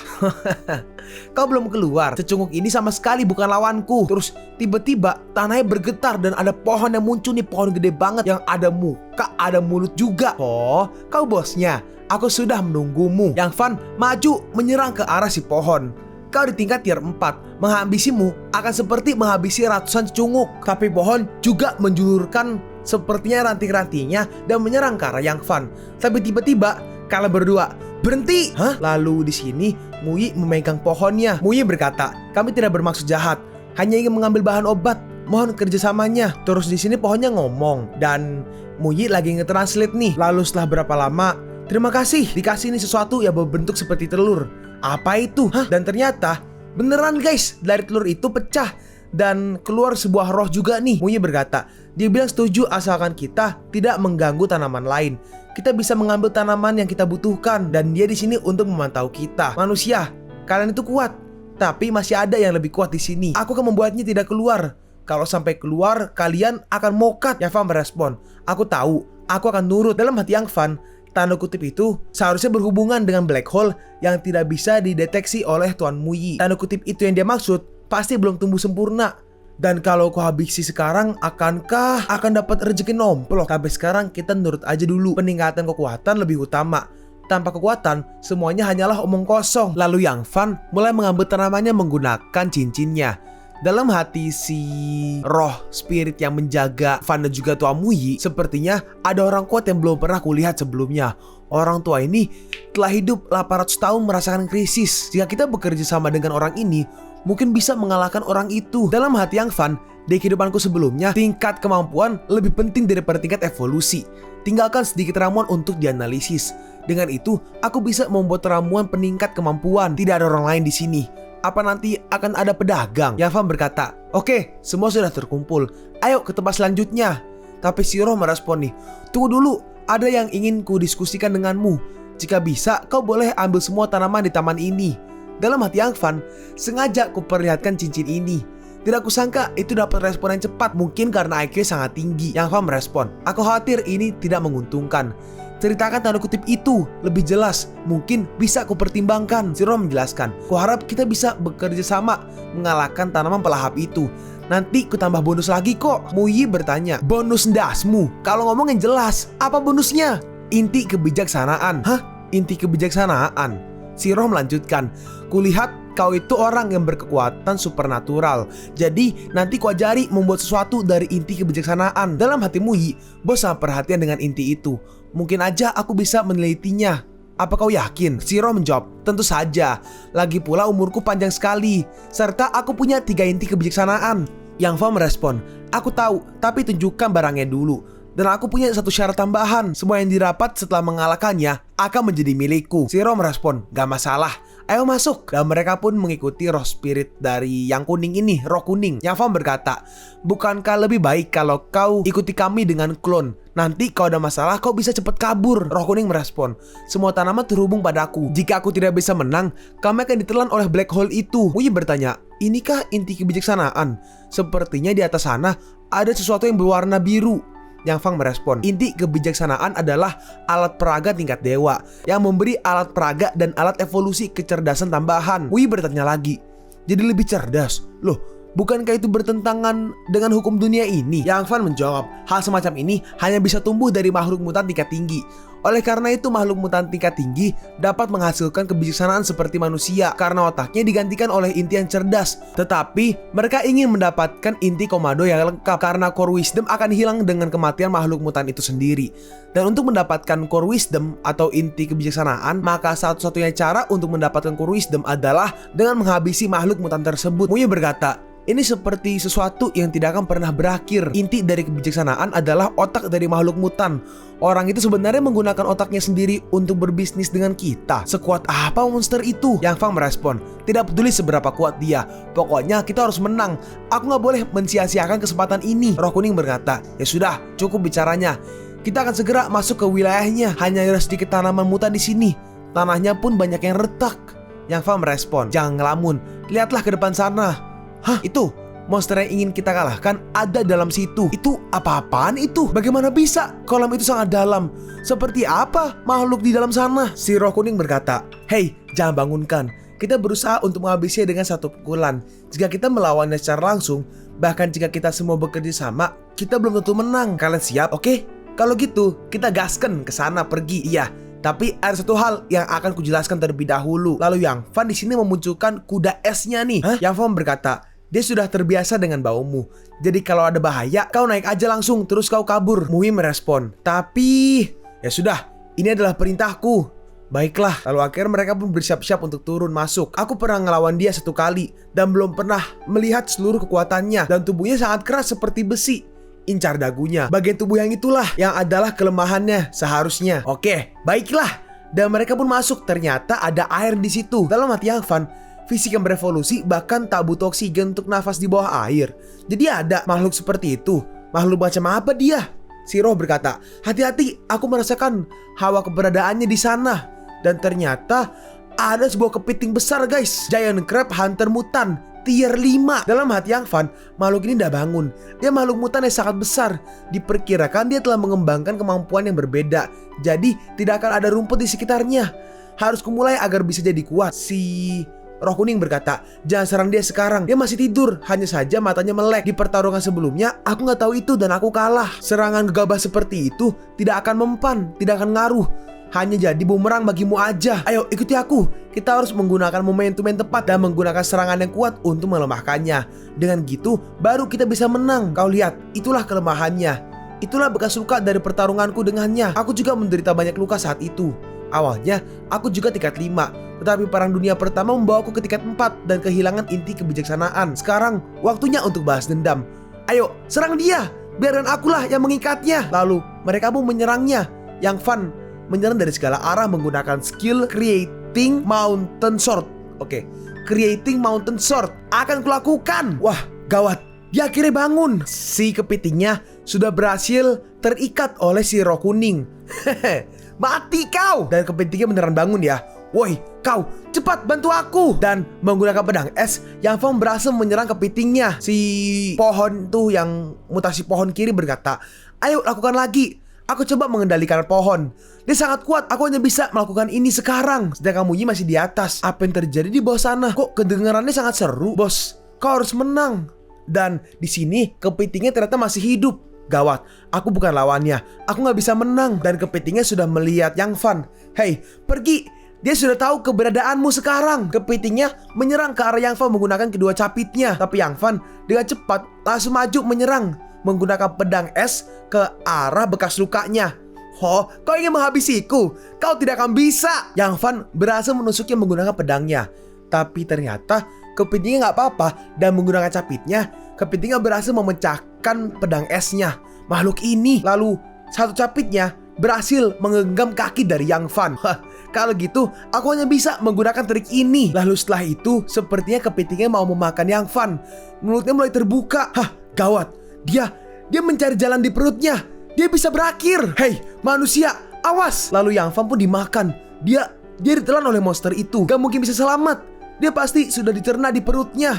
Kau belum keluar. Secunguk ini sama sekali bukan lawanku. Terus tiba-tiba tanahnya bergetar dan ada pohon yang muncul nih. Pohon gede banget yang ada muka, ada mulut juga. Oh, kau bosnya. Aku sudah menunggumu. Yang Fan maju menyerang ke arah si pohon. Kau di tingkat tier 4. Menghabisimu akan seperti menghabisi ratusan cecunguk. Tapi pohon juga menjulurkan sepertinya ranting-rantingnya dan menyerang ke arah Yang Fan. Tapi tiba-tiba kalian berdua berhenti. Hah? Lalu di sini Muyi memegang pohonnya. Muyi berkata, "Kami tidak bermaksud jahat, hanya ingin mengambil bahan obat. Mohon kerjasamanya." Terus di sini pohonnya ngomong dan Muyi lagi nge-translate nih. Lalu setelah berapa lama, "Terima kasih, dikasih nih sesuatu yang berbentuk seperti telur." "Apa itu?" Hah? Dan ternyata beneran guys, dari telur itu pecah dan keluar sebuah roh juga nih. Muyi berkata, Dia bilang setuju asalkan kita tidak mengganggu tanaman lain. Kita bisa mengambil tanaman yang kita butuhkan dan dia di sini untuk memantau kita. Manusia, kalian itu kuat, tapi masih ada yang lebih kuat di sini. Aku akan membuatnya tidak keluar. Kalau sampai keluar, kalian akan mokat. Yang Fan merespon, aku tahu, aku akan nurut. Dalam hati Yang Fan, tanda kutip itu seharusnya berhubungan dengan black hole yang tidak bisa dideteksi oleh Tuan Muyi. Tanda kutip itu yang dia maksud pasti belum tumbuh sempurna. Dan kalau kau habisi sekarang, akankah akan dapat rezeki nomplok? Tapi sekarang kita nurut aja dulu. Peningkatan kekuatan lebih utama. Tanpa kekuatan, semuanya hanyalah omong kosong. Lalu Yang Fan mulai mengambil tanamannya menggunakan cincinnya. Dalam hati si roh spirit yang menjaga Fan dan juga Tua Muyi, sepertinya ada orang kuat yang belum pernah kulihat sebelumnya. Orang tua ini telah hidup 800 tahun merasakan krisis. Jika kita bekerja sama dengan orang ini, mungkin bisa mengalahkan orang itu. Dalam hati Yang Fan, di kehidupanku sebelumnya, tingkat kemampuan lebih penting daripada tingkat evolusi. Tinggalkan sedikit ramuan untuk dianalisis. Dengan itu, aku bisa membuat ramuan peningkat kemampuan. Tidak ada orang lain di sini. Apa nanti akan ada pedagang? Yang Fan berkata, oke, semua sudah terkumpul. Ayo ke tempat selanjutnya. Tapi si roh merespon nih, tunggu dulu, ada yang ingin ku diskusikan denganmu. Jika bisa, kau boleh ambil semua tanaman di taman ini. Dalam hati Yang Fan, sengaja ku perlihatkan cincin ini. Tidak kusangka itu dapat respon yang cepat. Mungkin karena IQ sangat tinggi. Yang Fan merespon, aku khawatir ini tidak menguntungkan. Ceritakan tanda kutip itu lebih jelas. Mungkin bisa ku pertimbangkan. Si roh menjelaskan, kuharap kita bisa bekerja sama mengalahkan tanaman pelahap itu. Nanti ku tambah bonus lagi kok. Muyi bertanya, bonus ndasmu? Kalau ngomong yang jelas, apa bonusnya? Inti kebijaksanaan. Hah? Inti kebijaksanaan? Si roh melanjutkan, kulihat kau itu orang yang berkekuatan supernatural. Jadi nanti ku ajari membuat sesuatu dari inti kebijaksanaan. Dalam hati Muyi, bos sangat perhatian dengan inti itu. Mungkin aja aku bisa menelitinya. Apa kau yakin? Si roh menjawab, tentu saja. Lagi pula umurku panjang sekali. Serta aku punya 3 inti kebijaksanaan. Yang Fan merespon, aku tahu, tapi tunjukkan barangnya dulu. Dan aku punya satu syarat tambahan. Semua yang didapat setelah mengalahkannya akan menjadi milikku. Si roh merespon, gak masalah, ayo masuk. Dan mereka pun mengikuti roh spirit dari yang kuning ini, roh kuning. Yang Fan berkata, bukankah lebih baik kalau kau ikuti kami dengan klon? Nanti kalau ada masalah kau bisa cepat kabur. Roh kuning merespon, semua tanaman terhubung padaku. Jika aku tidak bisa menang, kami akan ditelan oleh black hole itu. Muyi bertanya, inikah inti kebijaksanaan? Sepertinya di atas sana ada sesuatu yang berwarna biru. Yang Fan merespon, inti kebijaksanaan adalah alat peraga tingkat dewa yang memberi alat peraga dan alat evolusi kecerdasan tambahan. Muyi bertanya lagi, jadi lebih cerdas? Loh, bukankah itu bertentangan dengan hukum dunia ini? Yang Fan menjawab, hal semacam ini hanya bisa tumbuh dari makhluk mutan tingkat tinggi. Oleh karena itu makhluk mutan tingkat tinggi dapat menghasilkan kebijaksanaan seperti manusia karena otaknya digantikan oleh inti yang cerdas. Tetapi mereka ingin mendapatkan inti komando yang lengkap karena core wisdom akan hilang dengan kematian makhluk mutan itu sendiri. Dan untuk mendapatkan core wisdom atau inti kebijaksanaan, maka satu-satunya cara untuk mendapatkan core wisdom adalah dengan menghabisi makhluk mutan tersebut. Muyi berkata, ini seperti sesuatu yang tidak akan pernah berakhir. Inti dari kebijaksanaan adalah otak dari makhluk mutan. Orang itu sebenarnya menggunakan otaknya sendiri untuk berbisnis dengan kita. Sekuat apa monster itu? Yang Fan merespon, tidak peduli seberapa kuat dia, pokoknya kita harus menang. Aku gak boleh mensia-siakan kesempatan ini. Roh kuning berkata, ya sudah, cukup bicaranya. Kita akan segera masuk ke wilayahnya. Hanya ada sedikit tanaman mutan di sini. Tanahnya pun banyak yang retak. Yang Fan merespon, jangan ngelamun, lihatlah ke depan sana. Hah, itu monster yang ingin kita kalahkan ada dalam situ. Itu apa-apaan itu? Bagaimana bisa? Kolam itu sangat dalam. Seperti apa makhluk di dalam sana? Si roh kuning berkata, hei, jangan bangunkan. Kita berusaha untuk menghabisinya dengan satu pukulan. Jika kita melawannya secara langsung, bahkan jika kita semua bekerja sama, kita belum tentu menang. Kalian siap? Oke? Kalau gitu, kita gaskan ke sana, pergi. Iya. Tapi ada satu hal yang akan kujelaskan terlebih dahulu. Lalu Yang Fan di sini memunculkan kuda esnya nih. Hah? Yang Fan berkata, dia sudah terbiasa dengan baumu. Jadi kalau ada bahaya, kau naik aja langsung, terus kau kabur. Muyi merespon, tapi ya sudah, ini adalah perintahku. Baiklah, lalu akhirnya mereka pun bersiap-siap untuk turun masuk. Aku pernah ngelawan dia 1 kali dan belum pernah melihat seluruh kekuatannya. Dan tubuhnya sangat keras seperti besi. Incar dagunya, bagian tubuh yang itulah yang adalah kelemahannya seharusnya. Oke, baiklah. Dan mereka pun masuk, ternyata ada air di situ. Dalam hati Yang Fan, fisik yang berevolusi bahkan tak butuh oksigen untuk nafas di bawah air. Jadi ada makhluk seperti itu. Makhluk macam apa dia? Si roh berkata, hati-hati, aku merasakan hawa keberadaannya di sana. Dan ternyata ada sebuah kepiting besar guys, Giant Crab Hunter Mutant tier 5. Dalam hati Yang Fan, makhluk ini udah bangun. Dia makhluk mutan yang sangat besar. Diperkirakan dia telah mengembangkan kemampuan yang berbeda. Jadi tidak akan ada rumput di sekitarnya. Harus kumulai agar bisa jadi kuat. Si roh kuning berkata, jangan serang dia sekarang, dia masih tidur. Hanya saja matanya melek. Di pertarungan sebelumnya aku gak tahu itu dan aku kalah. Serangan gegabah seperti itu tidak akan mempan, tidak akan ngaruh, hanya jadi bumerang bagimu aja. Ayo ikuti aku. Kita harus menggunakan momentum yang tepat dan menggunakan serangan yang kuat untuk melemahkannya. Dengan gitu baru kita bisa menang. Kau lihat, itulah kelemahannya. Itulah bekas luka dari pertarunganku dengannya. Aku juga menderita banyak luka saat itu. Awalnya aku juga tingkat 5, tetapi perang dunia pertama membawaku ke tingkat 4 dan kehilangan inti kebijaksanaan. Sekarang waktunya untuk balas dendam. Ayo serang dia, biarkan akulah yang mengikatnya. Lalu mereka pun menyerangnya. Yang Fan menyerang dari segala arah menggunakan skill Creating Mountain Sword. Oke, Creating Mountain Sword akan kulakukan. Wah, gawat, dia akhirnya bangun. Si kepitingnya sudah berhasil terikat oleh si roh kuning. Mati kau. Dan kepitingnya beneran bangun ya. Woi, kau cepat bantu aku. Dan menggunakan pedang es, Yang Fan berhasil menyerang kepitingnya. Si pohon tuh yang mutasi pohon kiri berkata, ayo lakukan lagi. Aku coba mengendalikan pohon. Dia sangat kuat, aku hanya bisa melakukan ini sekarang. Sedangkan Muyi masih di atas. Apa yang terjadi di bawah sana? Kok kedengarannya sangat seru? Bos, kau harus menang. Dan di sini kepitingnya ternyata masih hidup. Gawat, aku bukan lawannya. Aku gak bisa menang. Dan kepitingnya sudah melihat Yang Fan. Hei, pergi. Dia sudah tahu keberadaanmu sekarang. Kepitingnya menyerang ke arah Yang Fan menggunakan kedua capitnya. Tapi Yang Fan dengan cepat langsung maju menyerang menggunakan pedang es ke arah bekas lukanya. Oh, kau ingin menghabisiku? Kau tidak akan bisa. Yang Fan berhasil menusuknya menggunakan pedangnya. Tapi ternyata kepitingnya gak apa-apa. Dan menggunakan capitnya, kepitingnya berhasil memecahkan pedang esnya. Makhluk ini lalu satu capitnya berhasil menggenggam kaki dari Yang Fan. Kalau gitu aku hanya bisa menggunakan trik ini. Lalu setelah itu sepertinya kepitingnya mau memakan Yang Fan. Mulutnya mulai terbuka. Gawat, dia mencari jalan di perutnya. Dia bisa berakhir. Hei manusia, awas. Lalu Yang Fan pun dimakan. Dia ditelan oleh monster itu. Gak mungkin bisa selamat. Dia pasti sudah dicerna di perutnya.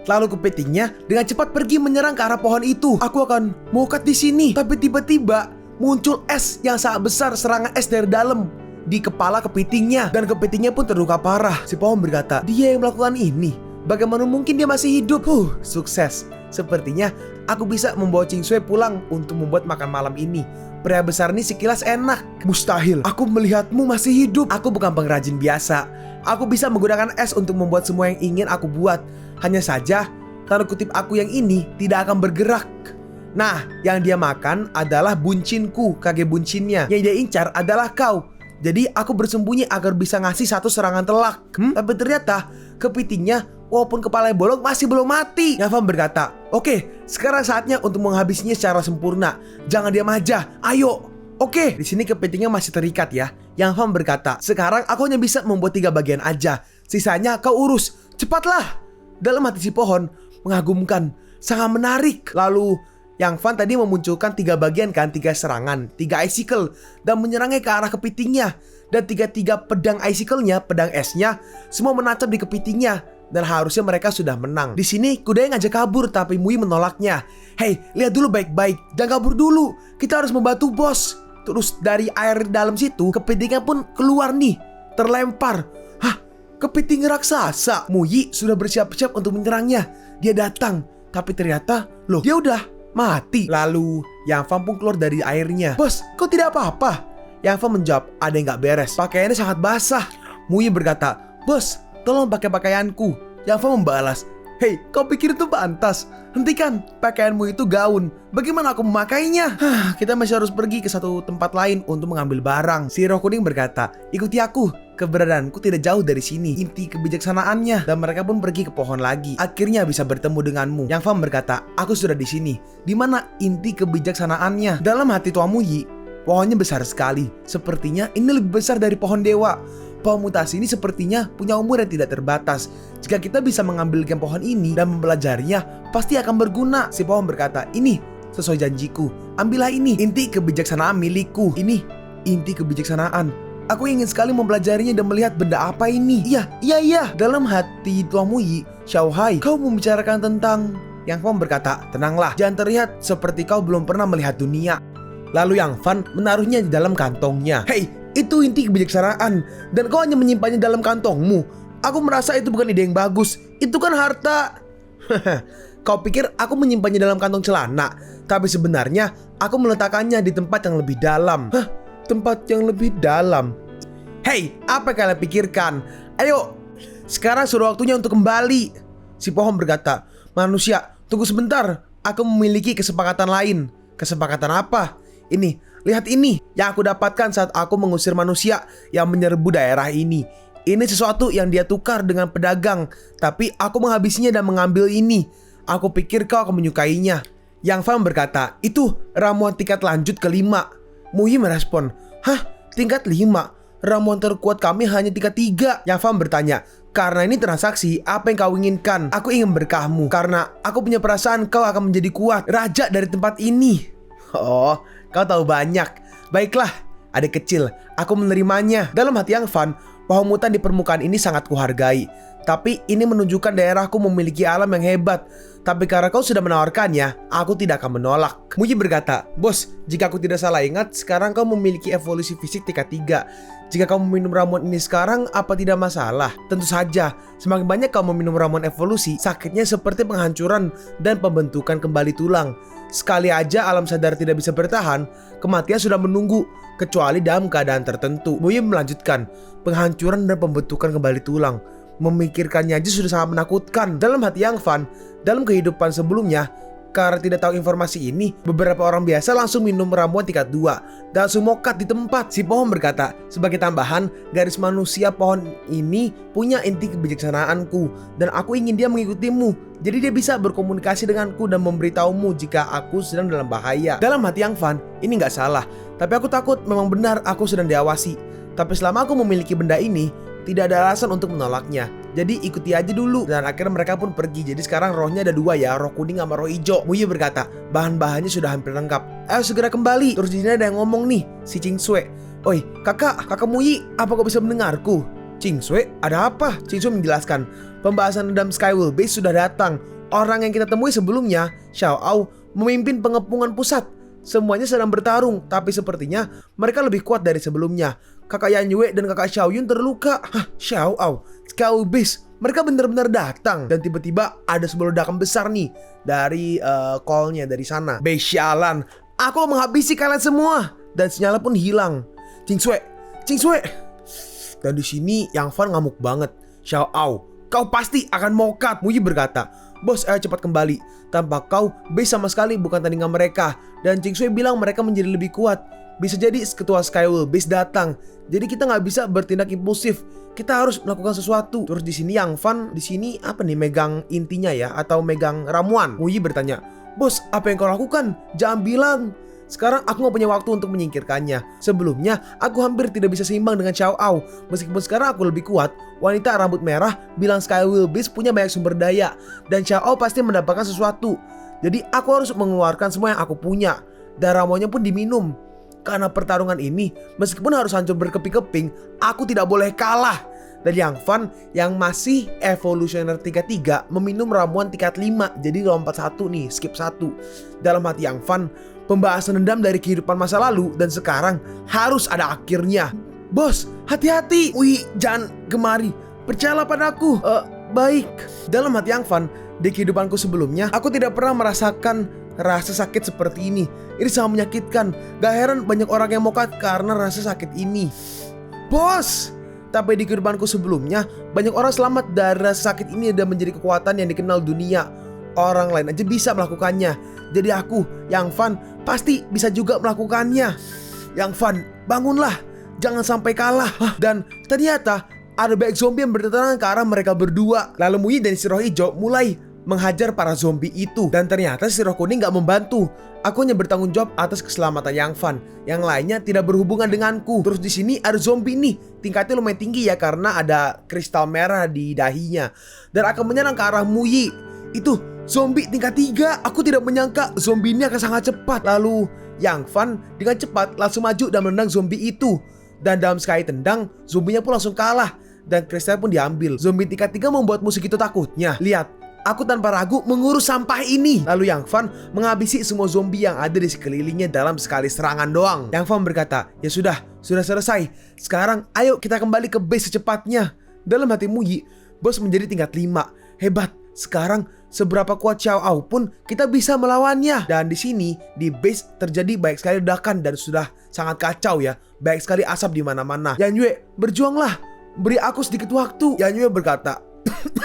Lalu kepitingnya dengan cepat pergi menyerang ke arah pohon itu. Aku akan mokat di sini. Tapi tiba-tiba muncul es yang sangat besar, serangan es dari dalam di kepala kepitingnya. Dan kepitingnya pun terluka parah. Si pohon berkata, dia yang melakukan ini. Bagaimana mungkin dia masih hidup? Sukses. Sepertinya aku bisa membawa Ching Sui pulang untuk membuat makan malam ini. Pria besar ini sekilas enak. Mustahil, aku melihatmu masih hidup. Aku bukan pengrajin biasa. Aku bisa menggunakan es untuk membuat semua yang ingin aku buat. Hanya saja, tanda kutip aku yang ini tidak akan bergerak. Nah, yang dia makan adalah buncinku, kage buncinnya. Yang dia incar adalah kau. Jadi aku bersembunyi agar bisa ngasih satu serangan telak. Tapi ternyata kepitingnya walaupun kepalanya bolong masih belum mati. Yang Fan berkata, oke, sekarang saatnya untuk menghabisinya secara sempurna. Jangan diam aja, ayo. Oke, di sini kepitingnya masih terikat ya. Yang Fan berkata, sekarang aku hanya bisa membuat 3 bagian aja. Sisanya kau urus, cepatlah. Dalam hati si pohon mengagumkan, sangat menarik. Lalu Yang Fan tadi memunculkan 3 bagian kan, 3 serangan, 3 icicle, dan menyerangnya ke arah kepitingnya. Dan 3 pedang icicle-nya, pedang esnya, semua menancap di kepitingnya. Dan harusnya mereka sudah menang. Di sini kudanya ngajak kabur, tapi Muyi menolaknya. Hei, lihat dulu baik-baik, jangan kabur dulu. Kita harus membantu bos. Terus dari air dalam situ, kepitingnya pun keluar nih, terlempar. Kepiting raksasa. Muyi sudah bersiap-siap untuk menyerangnya. Dia datang, tapi ternyata loh, dia udah mati. Lalu Yang Fan pun keluar dari airnya. Bos, kau tidak apa-apa? Yang Fan menjawab, ada yang gak beres. Pakaiannya sangat basah. Muyi berkata, bos, tolong pakai pakaianku. Yang Fan membalas, hei, kau pikir itu pantas? Hentikan, pakaianmu itu gaun. Bagaimana aku memakainya? Kita masih harus pergi ke satu tempat lain untuk mengambil barang. Si roh kuning berkata, ikuti aku. Keberadaanku tidak jauh dari sini. Inti kebijaksanaannya. Dan mereka pun pergi ke pohon lagi. Akhirnya bisa bertemu denganmu. Yang Fan berkata, aku sudah di sini. Di mana inti kebijaksanaannya? Dalam hati Tuan Muyi, pohonnya besar sekali. Sepertinya ini lebih besar dari pohon dewa. Pohon mutasi ini sepertinya punya umur yang tidak terbatas. Jika kita bisa mengambilkan pohon ini dan mempelajarinya, pasti akan berguna. Si pohon berkata, ini sesuai janjiku. Ambillah ini, inti kebijaksanaan milikku. Ini inti kebijaksanaan. Aku ingin sekali mempelajarinya dan melihat benda apa ini. Iya. Dalam hati Tuan Muyi, Xiaohai, kau membicarakan tentang... Yang Fan berkata, tenanglah, jangan terlihat seperti kau belum pernah melihat dunia. Lalu Yang Fan menaruhnya di dalam kantongnya. Hei, itu inti kebijaksanaan dan kau hanya menyimpannya dalam kantongmu. Aku merasa itu bukan ide yang bagus. Itu kan harta. Kau pikir aku menyimpannya dalam kantong celana, tapi sebenarnya aku meletakkannya di tempat yang lebih dalam. Tempat yang lebih dalam? Hei, apa yang kalian pikirkan? Ayo, sekarang sudah waktunya untuk kembali. Si pohon berkata, manusia, tunggu sebentar. Aku memiliki kesepakatan lain. Kesepakatan apa? Ini, lihat ini yang aku dapatkan saat aku mengusir manusia yang menyerbu daerah ini. Ini sesuatu yang dia tukar dengan pedagang, tapi aku menghabisinya dan mengambil ini. Aku pikir kau akan menyukainya. Yang Fan berkata, itu ramuan tingkat lanjut kelima. Muyi merespon, hah? Tingkat 5? Ramuan terkuat kami hanya tingkat 3. Yang Fan bertanya, karena ini transaksi, apa yang kau inginkan? Aku ingin berkahmu, karena aku punya perasaan kau akan menjadi kuat, raja dari tempat ini. Oh, kau tahu banyak. Baiklah, adik kecil, aku menerimanya. Dalam hati Yang Fan, pohon hutan di permukaan ini sangat kuhargai. Tapi ini menunjukkan daerahku memiliki alam yang hebat. Tapi karena kau sudah menawarkannya, aku tidak akan menolak. Muji berkata, bos, jika aku tidak salah ingat, sekarang kau memiliki evolusi fisik tingkat 3. Jika kau meminum ramuan ini sekarang, apa tidak masalah? Tentu saja, semakin banyak kau meminum ramuan evolusi, sakitnya seperti penghancuran dan pembentukan kembali tulang. Sekali aja alam sadar tidak bisa bertahan, kematian sudah menunggu, kecuali dalam keadaan tertentu. Muyi melanjutkan, penghancuran dan pembentukan kembali tulang. Memikirkannya aja sudah sangat menakutkan. Dalam hati Yang Fan, dalam kehidupan sebelumnya, karena tidak tahu informasi ini, beberapa orang biasa langsung minum ramuan tingkat 2 dan langsung mokat di tempat. Si pohon berkata, sebagai tambahan, garis manusia pohon ini punya inti kebijaksanaanku dan aku ingin dia mengikutimu. Jadi dia bisa berkomunikasi denganku dan memberitahumu jika aku sedang dalam bahaya. Dalam hati Yang Fan, ini nggak salah, tapi aku takut memang benar aku sedang diawasi. Tapi selama aku memiliki benda ini, tidak ada alasan untuk menolaknya. Jadi ikuti aja dulu. Dan akhirnya mereka pun pergi. Jadi sekarang rohnya ada 2 ya, roh kuning sama roh hijau. Muyi berkata, bahan-bahannya sudah hampir lengkap. Ayo segera kembali. Terus di sini ada yang ngomong nih, si Ching Sui. Oi, kakak Muyi, apa kau bisa mendengarku? Ching Sui, ada apa? Ching Sui menjelaskan, pembahasan dendam Skywell Base sudah datang. Orang yang kita temui sebelumnya, Xiao Ao, memimpin pengepungan pusat. Semuanya sedang bertarung, tapi sepertinya mereka lebih kuat dari sebelumnya. Kakak Yan Yue dan kakak Xiao Yun terluka. Xiao Ao, Skywell Base, mereka benar-benar datang. Dan tiba-tiba ada sebuah ledakan besar nih dari call-nya dari sana. Sialan, aku menghabisi kalian semua. Dan sinyalnya pun hilang. Ching Sui. Dan di sini Yang Fan ngamuk banget. Xiao Ao, kau pasti akan mokat. Muyi berkata, bos, ayo cepat kembali. Tanpa kau, Base sama sekali bukan tandingan mereka. Dan Ching Sui bilang mereka menjadi lebih kuat. Bisa jadi ketua Skywell Base datang. Jadi kita nggak bisa bertindak impulsif. Kita harus melakukan sesuatu. Terus di sini Yang Fan di sini apa nih, megang intinya ya atau megang ramuan. Muyi bertanya, bos, apa yang kau lakukan? Jangan bilang. Sekarang aku gak punya waktu untuk menyingkirkannya. Sebelumnya aku hampir tidak bisa seimbang dengan Xiao Ao. Meskipun sekarang aku lebih kuat, wanita rambut merah bilang Skywell Base punya banyak sumber daya dan Xiao Ao pasti mendapatkan sesuatu. Jadi aku harus mengeluarkan semua yang aku punya. Dan ramuannya pun diminum. Karena pertarungan ini, meskipun harus hancur berkeping-keping, aku tidak boleh kalah. Dan Yang Fan yang masih evolusioner tingkat 3 meminum ramuan tingkat 5. Jadi lompat 1 nih, skip 1. Dalam hati Yang Fan, pembahasan dendam dari kehidupan masa lalu dan sekarang harus ada akhirnya. Bos, hati-hati. Wih, jangan kemari. Percayalah padaku. Baik. Dalam hati Yang Fan, di kehidupanku sebelumnya, aku tidak pernah merasakan rasa sakit seperti ini. Ini sangat menyakitkan. Gak heran banyak orang yang mokat karena rasa sakit ini. Bos! Tapi di kehidupanku sebelumnya, banyak orang selamat dari rasa sakit ini dan menjadi kekuatan yang dikenal dunia. Orang lain aja bisa melakukannya. Jadi aku, Yang Fan, pasti bisa juga melakukannya. Yang Fan, bangunlah. Jangan sampai kalah. Dan ternyata ada banyak zombie yang berdatangan ke arah mereka berdua. Lalu Muyi dan si roh hijau mulai menghajar para zombie itu. Dan ternyata si roh kuning gak membantu. Aku hanya bertanggung jawab atas keselamatan Yang Fan. Yang lainnya tidak berhubungan denganku. Terus di sini ada zombie nih. Tingkatnya lumayan tinggi ya karena ada kristal merah di dahinya. Dan akan menyerang ke arah Muyi. Itu zombie tingkat 3. Aku tidak menyangka zombie ini akan sangat cepat. Lalu Yang Fan dengan cepat langsung maju dan menendang zombie itu. Dan dalam sekali tendang, zombinya pun langsung kalah. Dan kristal pun diambil. Zombie tingkat 3 membuat musuh itu takutnya. Lihat, aku tanpa ragu mengurus sampah ini. Lalu Yang Fan menghabisi semua zombie yang ada di sekelilingnya dalam sekali serangan doang. Yang Fan berkata, ya sudah selesai. Sekarang ayo kita kembali ke base secepatnya. Dalam hati Muyi, bos menjadi tingkat 5. Hebat. Sekarang seberapa kuat Xiao Ao pun kita bisa melawannya. Dan di sini di base terjadi banyak sekali ledakan dan sudah sangat kacau ya. Banyak sekali asap di mana-mana. Yan Yue, berjuanglah. Beri aku sedikit waktu. Yan Yue berkata,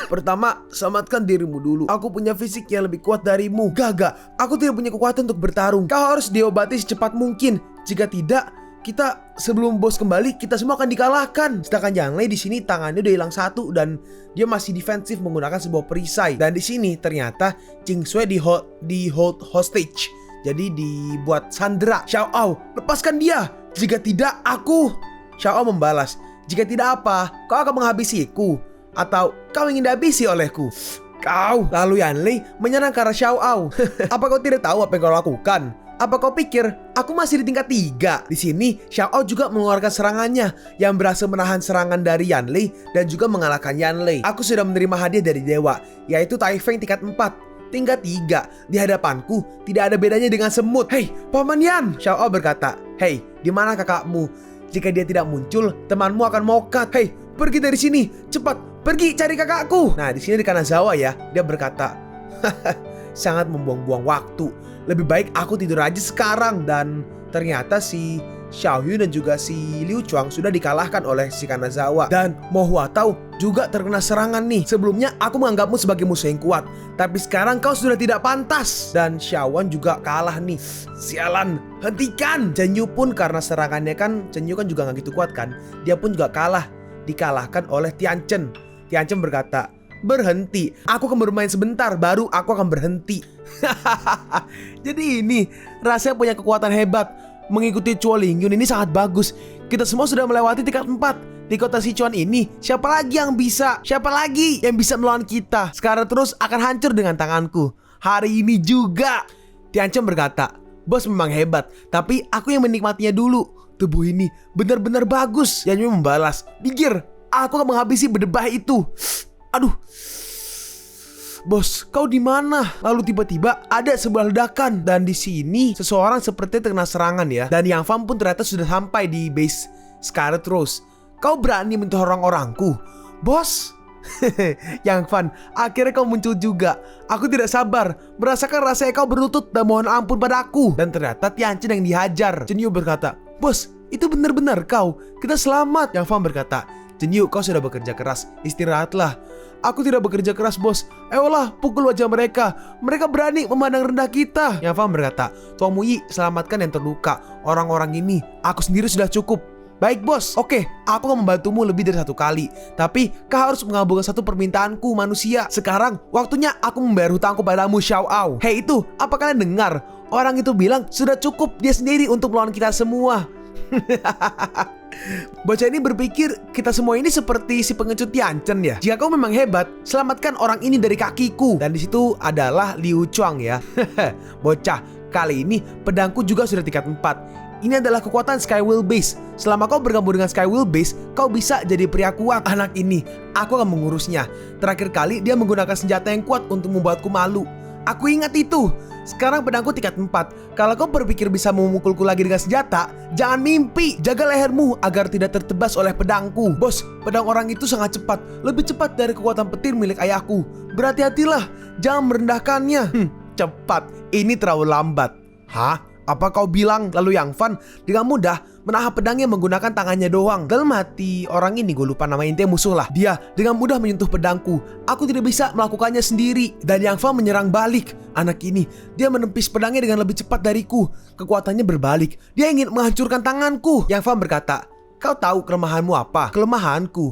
pertama, selamatkan dirimu dulu. Aku punya fisik yang lebih kuat darimu. Gak, aku tidak punya kekuatan untuk bertarung. Kau harus diobati secepat mungkin. Jika tidak, kita sebelum bos kembali, kita semua akan dikalahkan. Sedangkan Yang Lei di sini tangannya udah hilang satu dan dia masih defensif menggunakan sebuah perisai. Dan di sini ternyata Ching Sui di hold hostage. Jadi dibuat sandera. Xiao Ao, lepaskan dia. Jika tidak, aku. Xiao Ao membalas, jika tidak apa, kau akan menghabisiku. Atau kau ingin dihabisi olehku? Kau. Lalu Yan Lei menyerang ke arah Xiao Ao. Apa kau tidak tahu apa yang kau lakukan? Apa kau pikir aku masih di tingkat 3? Di sini Xiao Ao juga mengeluarkan serangannya yang berhasil menahan serangan dari Yan Lei dan juga mengalahkan Yan Lei. Aku sudah menerima hadiah dari dewa, yaitu Tai Feng tingkat 4. Tingkat 3 di hadapanku tidak ada bedanya dengan semut. Hei, Paman Yan, Xiao Ao berkata. Hei, di mana kakakmu? Jika dia tidak muncul, temanmu akan mokat. Hei, pergi dari sini, cepat, pergi cari kakakku. Nah, di sini di Kanazawa ya, dia berkata, sangat membuang-buang waktu. Lebih baik aku tidur aja sekarang. Dan ternyata si Xiao Yu dan juga si Liu Chuang sudah dikalahkan oleh si Kanazawa. Dan Mo Huatao juga terkena serangan nih. Sebelumnya aku menganggapmu sebagai musuh yang kuat, tapi sekarang kau sudah tidak pantas. Dan Xiao Wan juga kalah nih. Sialan, hentikan. Chen Yu pun karena serangannya kan, Chen Yu kan juga gak gitu kuat kan, dia pun juga kalah. Dikalahkan oleh Tian Chen. Tian Chen berkata, berhenti, aku akan bermain sebentar, baru aku akan berhenti. Jadi ini rasanya punya kekuatan hebat. Mengikuti Chuo Lingyun ini sangat bagus. Kita semua sudah melewati tingkat 4. Di kota Sichuan ini, siapa lagi yang bisa? Siapa lagi yang bisa melawan kita? Sekarang terus akan hancur dengan tanganku. Hari ini juga. Tian Chen berkata, bos memang hebat, tapi aku yang menikmatinya dulu. Tubuh ini benar-benar bagus. Yan Yu membalas, pikir aku akan menghabisi berdebah itu. Aduh. Bos, kau di mana? Lalu tiba-tiba ada sebuah ledakan dan di sini seseorang seperti terkena serangan ya. Dan Yang Fan pun ternyata sudah sampai di base Scarlet Rose. Kau berani menyentuh orang-orangku, bos? Yang Fan, akhirnya kau muncul juga. Aku tidak sabar merasakan rasanya kau berlutut dan mohon ampun padaku. Dan ternyata Tian Chen yang dihajar. Chen Yu berkata, bos, itu benar-benar kau. Kita selamat. Yang Fan berkata, Chen Yu, kau sudah bekerja keras, istirahatlah. Aku tidak bekerja keras, bos. Ayolah, pukul wajah mereka. Mereka berani memandang rendah kita. Yang Fan berkata, Tuan Muyi, selamatkan yang terluka. Orang-orang ini, aku sendiri sudah cukup. Baik, bos. Oke, aku akan membantumu lebih dari 1 kali. Tapi kau harus mengabulkan satu permintaanku, manusia. Sekarang, waktunya aku membayar hutangku padamu, Xiao Ao. Hei itu, apa kalian dengar? Orang itu bilang sudah cukup dia sendiri untuk melawan kita semua. Bocah ini berpikir kita semua ini seperti si pengecut Tian Chen ya. Jika kau memang hebat, selamatkan orang ini dari kakiku. Dan di situ adalah Liu Chuang ya. Bocah, kali ini pedangku juga sudah tingkat 4. Ini adalah kekuatan Sky Will Base. Selama kau bergabung dengan Sky Will Base, kau bisa jadi pria kuat. Anak ini, aku akan mengurusnya. Terakhir kali dia menggunakan senjata yang kuat untuk membuatku malu. Aku ingat itu. Sekarang pedangku tingkat 4. Kalau kau berpikir bisa memukulku lagi dengan senjata, jangan mimpi. Jaga lehermu agar tidak tertebas oleh pedangku. Bos, pedang orang itu sangat cepat. Lebih cepat dari kekuatan petir milik ayahku. Berhati-hatilah, jangan merendahkannya. Cepat, ini terlalu lambat. Hah? Apa kau bilang? Lalu Yang Fan dengan mudah menahan pedangnya menggunakan tangannya doang. Dalam hati orang ini, gue lupa nama intinya musuh lah. Dia dengan mudah menyentuh pedangku. Aku tidak bisa melakukannya sendiri. Dan Yang Fan menyerang balik. Anak ini, dia menepis pedangnya dengan lebih cepat dariku. Kekuatannya berbalik. Dia ingin menghancurkan tanganku. Yang Fan berkata, kau tahu kelemahanmu apa? Kelemahanku.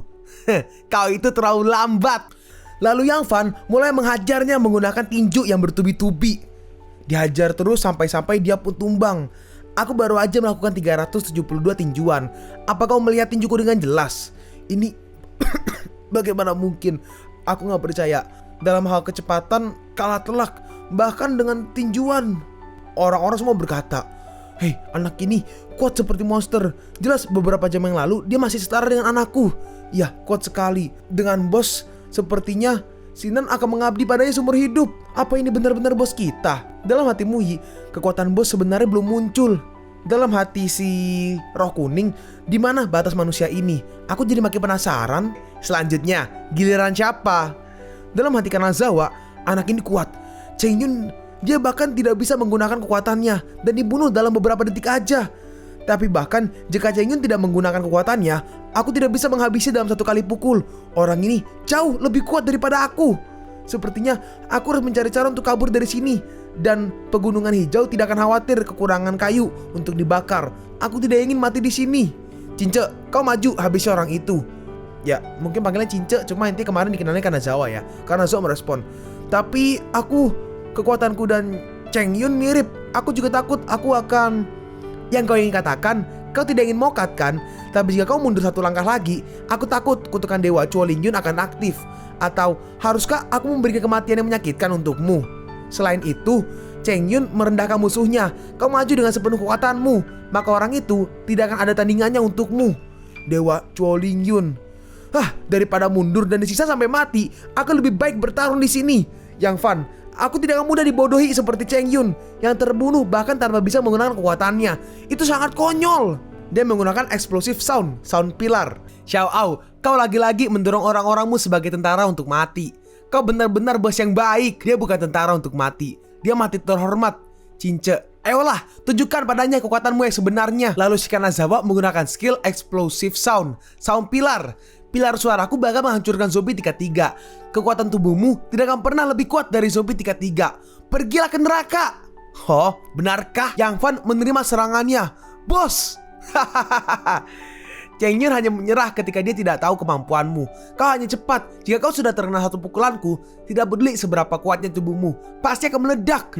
Kau itu terlalu lambat. Lalu Yang Fan mulai menghajarnya menggunakan tinju yang bertubi-tubi. Dihajar terus sampai-sampai dia pun tumbang. Aku baru aja melakukan 372 tinjuan. Apa kau melihat tinjuku dengan jelas? Ini bagaimana mungkin? Aku gak percaya. dalam hal kecepatan kalah telak, bahkan dengan tinjuan. Orang-orang semua berkata, "Hei, anak ini kuat seperti monster. Jelas beberapa jam yang lalu dia masih setara dengan anakku." Ya, kuat sekali. Dengan bos, sepertinya Sinan akan mengabdi padanya seumur hidup. Apa ini benar-benar bos kita? Dalam hati Muyi, kekuatan bos sebenarnya belum muncul. Dalam hati si roh kuning, di mana batas manusia ini? Aku jadi makin penasaran. Selanjutnya, giliran siapa? Dalam hati Kanazawa, anak ini kuat. Cheng Yun, dia bahkan tidak bisa menggunakan kekuatannya dan dibunuh dalam beberapa detik aja. Tapi bahkan jika Cheng Yun tidak menggunakan kekuatannya, aku tidak bisa menghabisi dalam satu kali pukul. Orang ini jauh lebih kuat daripada aku. Sepertinya aku harus mencari cara untuk kabur dari sini. Dan pegunungan hijau tidak akan khawatir kekurangan kayu untuk dibakar. Aku tidak ingin mati di sini. Cince, kau maju habisi orang itu. Ya, mungkin panggilan Cince, cuma intinya kemarin dikenalnya Kanazawa ya. Kanazawa merespon. Tapi kekuatanku dan Cheng Yun mirip. Aku juga takut aku akan... Yang kau ingin katakan, kau tidak ingin mokat kan? Tapi jika kau mundur satu langkah lagi, aku takut kutukan Dewa Chuo Lingyun akan aktif. Atau haruskah aku memberikan kematian yang menyakitkan untukmu? Selain itu, Cheng Yun merendahkan musuhnya. Kau maju dengan sepenuh kekuatanmu, maka orang itu tidak akan ada tandingannya untukmu. Dewa Chuo Lingyun. Daripada mundur dan disisa sampai mati, aku lebih baik bertarung di sini. Yang Fan, aku tidak akan mudah dibodohi seperti Cheng Yun yang terbunuh bahkan tanpa bisa menggunakan kekuatannya. Itu sangat konyol. Dia menggunakan explosive sound pilar. Xiao Ao, kau lagi-lagi mendorong orang-orangmu sebagai tentara untuk mati. Kau benar-benar bos yang baik. Dia bukan tentara untuk mati. Dia mati terhormat. Cince, ayolah, tunjukkan padanya kekuatanmu yang sebenarnya. Lalu si Kanazawa menggunakan skill explosive sound pilar. Pilar suaraku bakal menghancurkan zombie tingkat 3. Kekuatan tubuhmu tidak akan pernah lebih kuat dari zombie tingkat 3. Pergilah ke neraka. Oh, benarkah? Yang Fan menerima serangannya. Bos. Cheng Yun hanya menyerah ketika dia tidak tahu kemampuanmu. Kau hanya cepat. Jika kau sudah terkena satu pukulanku, tidak peduli seberapa kuatnya tubuhmu, pasti akan meledak.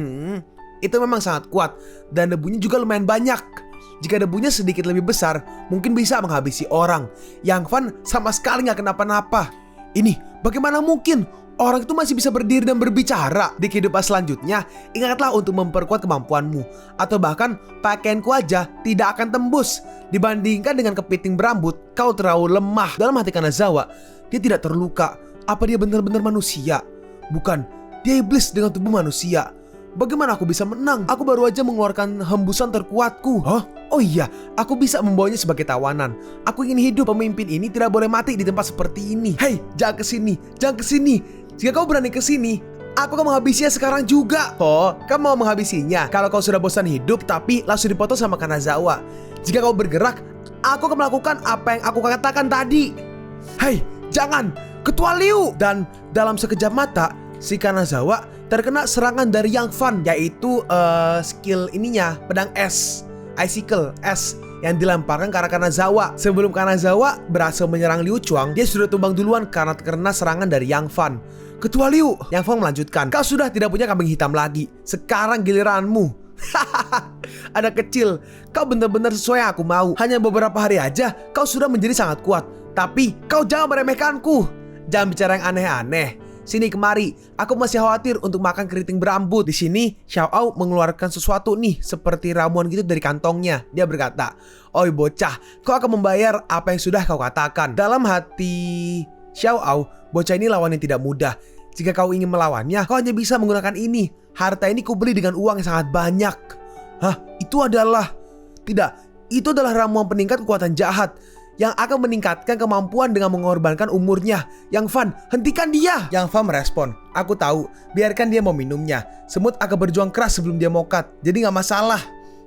Itu memang sangat kuat. Dan debunya juga lumayan banyak. Jika debunya sedikit lebih besar, mungkin bisa menghabisi orang. Yang Fan sama sekali gak kenapa-napa. Ini bagaimana mungkin? Orang itu masih bisa berdiri dan berbicara. Di kehidupan selanjutnya, ingatlah untuk memperkuat kemampuanmu. Atau bahkan pakaianku aja tidak akan tembus. Dibandingkan dengan kepiting berambut, kau terlalu lemah. Dalam hati Kanazawa, dia tidak terluka. Apa dia benar-benar manusia? Bukan, dia iblis dengan tubuh manusia. Bagaimana aku bisa menang? Aku baru aja mengeluarkan hembusan terkuatku. Oh iya, aku bisa membawanya sebagai tawanan. Aku ingin hidup. Pemimpin ini tidak boleh mati di tempat seperti ini. Hei, jangan kesini, jangan kesini. Jika kau berani kesini, aku akan menghabisinya sekarang juga. Oh, kamu mau menghabisinya? Kalau kau sudah bosan hidup, tapi langsung dipotong sama Kanazawa. Jika kau bergerak, aku akan melakukan apa yang aku katakan tadi. Hei, jangan, Ketua Liu. Dan dalam sekejap mata, si Kanazawa terkena serangan dari Yang Fan, yaitu skill ininya, pedang es, icicle es, yang dilemparkan ke arah Kanazawa. Sebelum Kanazawa berhasil menyerang Liu Chuang, dia sudah tumbang duluan karena terkena serangan dari Yang Fan. Ketua Liu, Yang Fan melanjutkan, kau sudah tidak punya kambing hitam lagi. Sekarang giliranmu. Anak kecil, kau benar-benar sesuai yang aku mau. Hanya beberapa hari aja, kau sudah menjadi sangat kuat. Tapi kau jangan meremehkanku. Jangan bicara yang aneh-aneh. Sini kemari, aku masih khawatir untuk makan keriting berambut. Di sini, Xiao Ao mengeluarkan sesuatu nih, seperti ramuan gitu dari kantongnya. Dia berkata, "Oi bocah, kau akan membayar apa yang sudah kau katakan." Dalam hati Xiao Ao, bocah ini lawan yang tidak mudah. Jika kau ingin melawannya, kau hanya bisa menggunakan ini. Harta ini kubeli dengan uang yang sangat banyak. Itu adalah... Tidak, itu adalah ramuan peningkat kekuatan jahat yang akan meningkatkan kemampuan dengan mengorbankan umurnya. Yang Fan, hentikan dia. Yang Fan merespon, aku tahu, biarkan dia mau minumnya. Semut akan berjuang keras sebelum dia mokat, jadi gak masalah.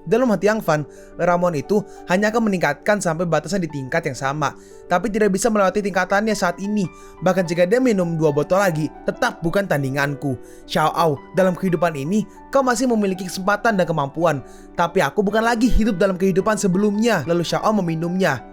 Dalam hati Yang Fan, ramuan itu hanya akan meningkatkan sampai batasan di tingkat yang sama, tapi tidak bisa melewati tingkatannya saat ini. Bahkan jika dia minum 2 botol lagi, tetap bukan tandinganku. Xiao Ao, dalam kehidupan ini, kau masih memiliki kesempatan dan kemampuan, tapi aku bukan lagi hidup dalam kehidupan sebelumnya. Lalu Xiao Ao meminumnya.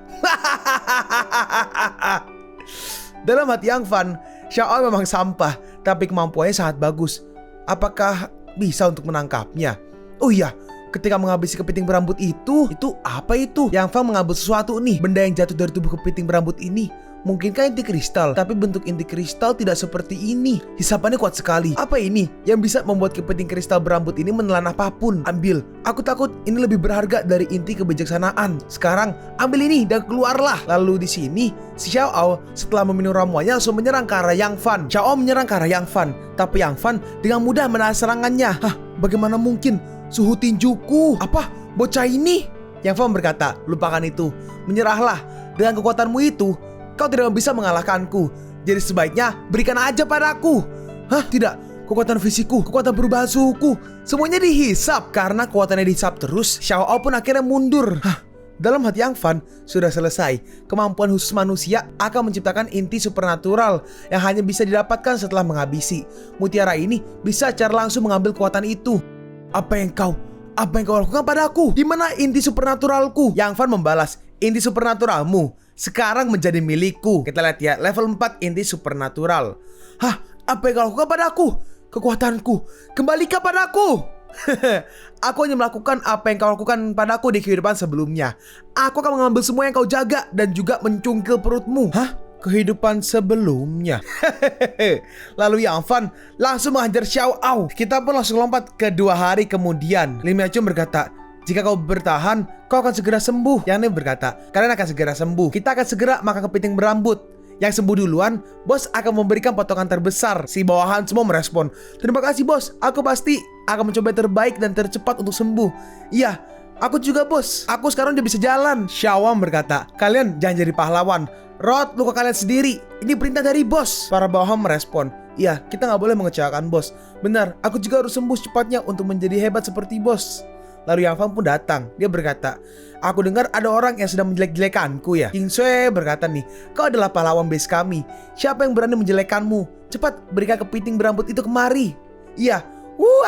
Dalam hati Yang Fan, Xiao Ao memang sampah, tapi kemampuannya sangat bagus. Apakah bisa untuk menangkapnya? Oh iya, ketika menghabisi kepiting berambut itu apa itu? Yang Fan mengambil sesuatu nih, benda yang jatuh dari tubuh kepiting berambut ini. Mungkinkah inti kristal? Tapi bentuk inti kristal tidak seperti ini. Hisapannya kuat sekali. Apa ini yang bisa membuat kepiting kristal berambut ini menelan apapun? Ambil. Aku takut ini lebih berharga dari inti kebijaksanaan. Sekarang ambil ini dan keluarlah. Lalu di sini si Xiao setelah meminum ramuannya langsung menyerang ke arah Yang Fan. Xiao menyerang ke arah Yang Fan, tapi Yang Fan dengan mudah menahan serangannya. Hah, bagaimana mungkin? Suhu tinjuku. Apa? Bocah ini? Yang Fan berkata, lupakan itu. Menyerahlah. Dengan kekuatanmu itu, kau tidak bisa mengalahkanku. Jadi sebaiknya berikan aja padaku. Hah? Tidak. Kekuatan fisikku, kekuatan perubahan suhuku, semuanya dihisap. Karena kekuatannya dihisap terus, Xiao pun akhirnya mundur. Hah? Dalam hati Yang Fan, sudah selesai. Kemampuan khusus manusia akan menciptakan inti supernatural yang hanya bisa didapatkan setelah menghabisi. Mutiara ini bisa secara langsung mengambil kekuatan itu. Apa yang kau lakukan padaku? Di mana inti supernaturalku? Yang Fan membalas, inti supernaturalmu sekarang menjadi milikku. Kita lihat ya, level 4 inti supernatural. Hah? Apa yang kau lakukan padaku? Kekuatanku, kembalikan padaku. Aku hanya melakukan apa yang kau lakukan padaku di kehidupan sebelumnya. Aku akan mengambil semua yang kau jaga dan juga mencungkil perutmu. Hah? Kehidupan sebelumnya. Lalu Yang Fan langsung menghajar Xiao. Kita pun langsung lompat ke 2 hari kemudian. Lim Yachun berkata, jika kau bertahan, kau akan segera sembuh. Yang lain berkata, kalian akan segera sembuh. Kita akan segera makan kepiting berambut. Yang sembuh duluan, bos akan memberikan potongan terbesar. Si bawahan semua merespon, terima kasih bos, aku pasti akan mencoba terbaik dan tercepat untuk sembuh. Iya, aku juga bos, aku sekarang udah bisa jalan. Xiao berkata, kalian jangan jadi pahlawan. Rot luka kalian sendiri, ini perintah dari bos. Para bawahan merespon, iya, kita gak boleh mengecewakan bos. Benar, aku juga harus sembuh secepatnya untuk menjadi hebat seperti bos. Lalu Yang Fan pun datang. Dia berkata, aku dengar ada orang yang sedang menjelek-jelekanku ya. King Sui berkata nih, kau adalah pahlawan base kami. Siapa yang berani menjelekkanmu? Cepat berikan kepiting berambut itu kemari. Iya,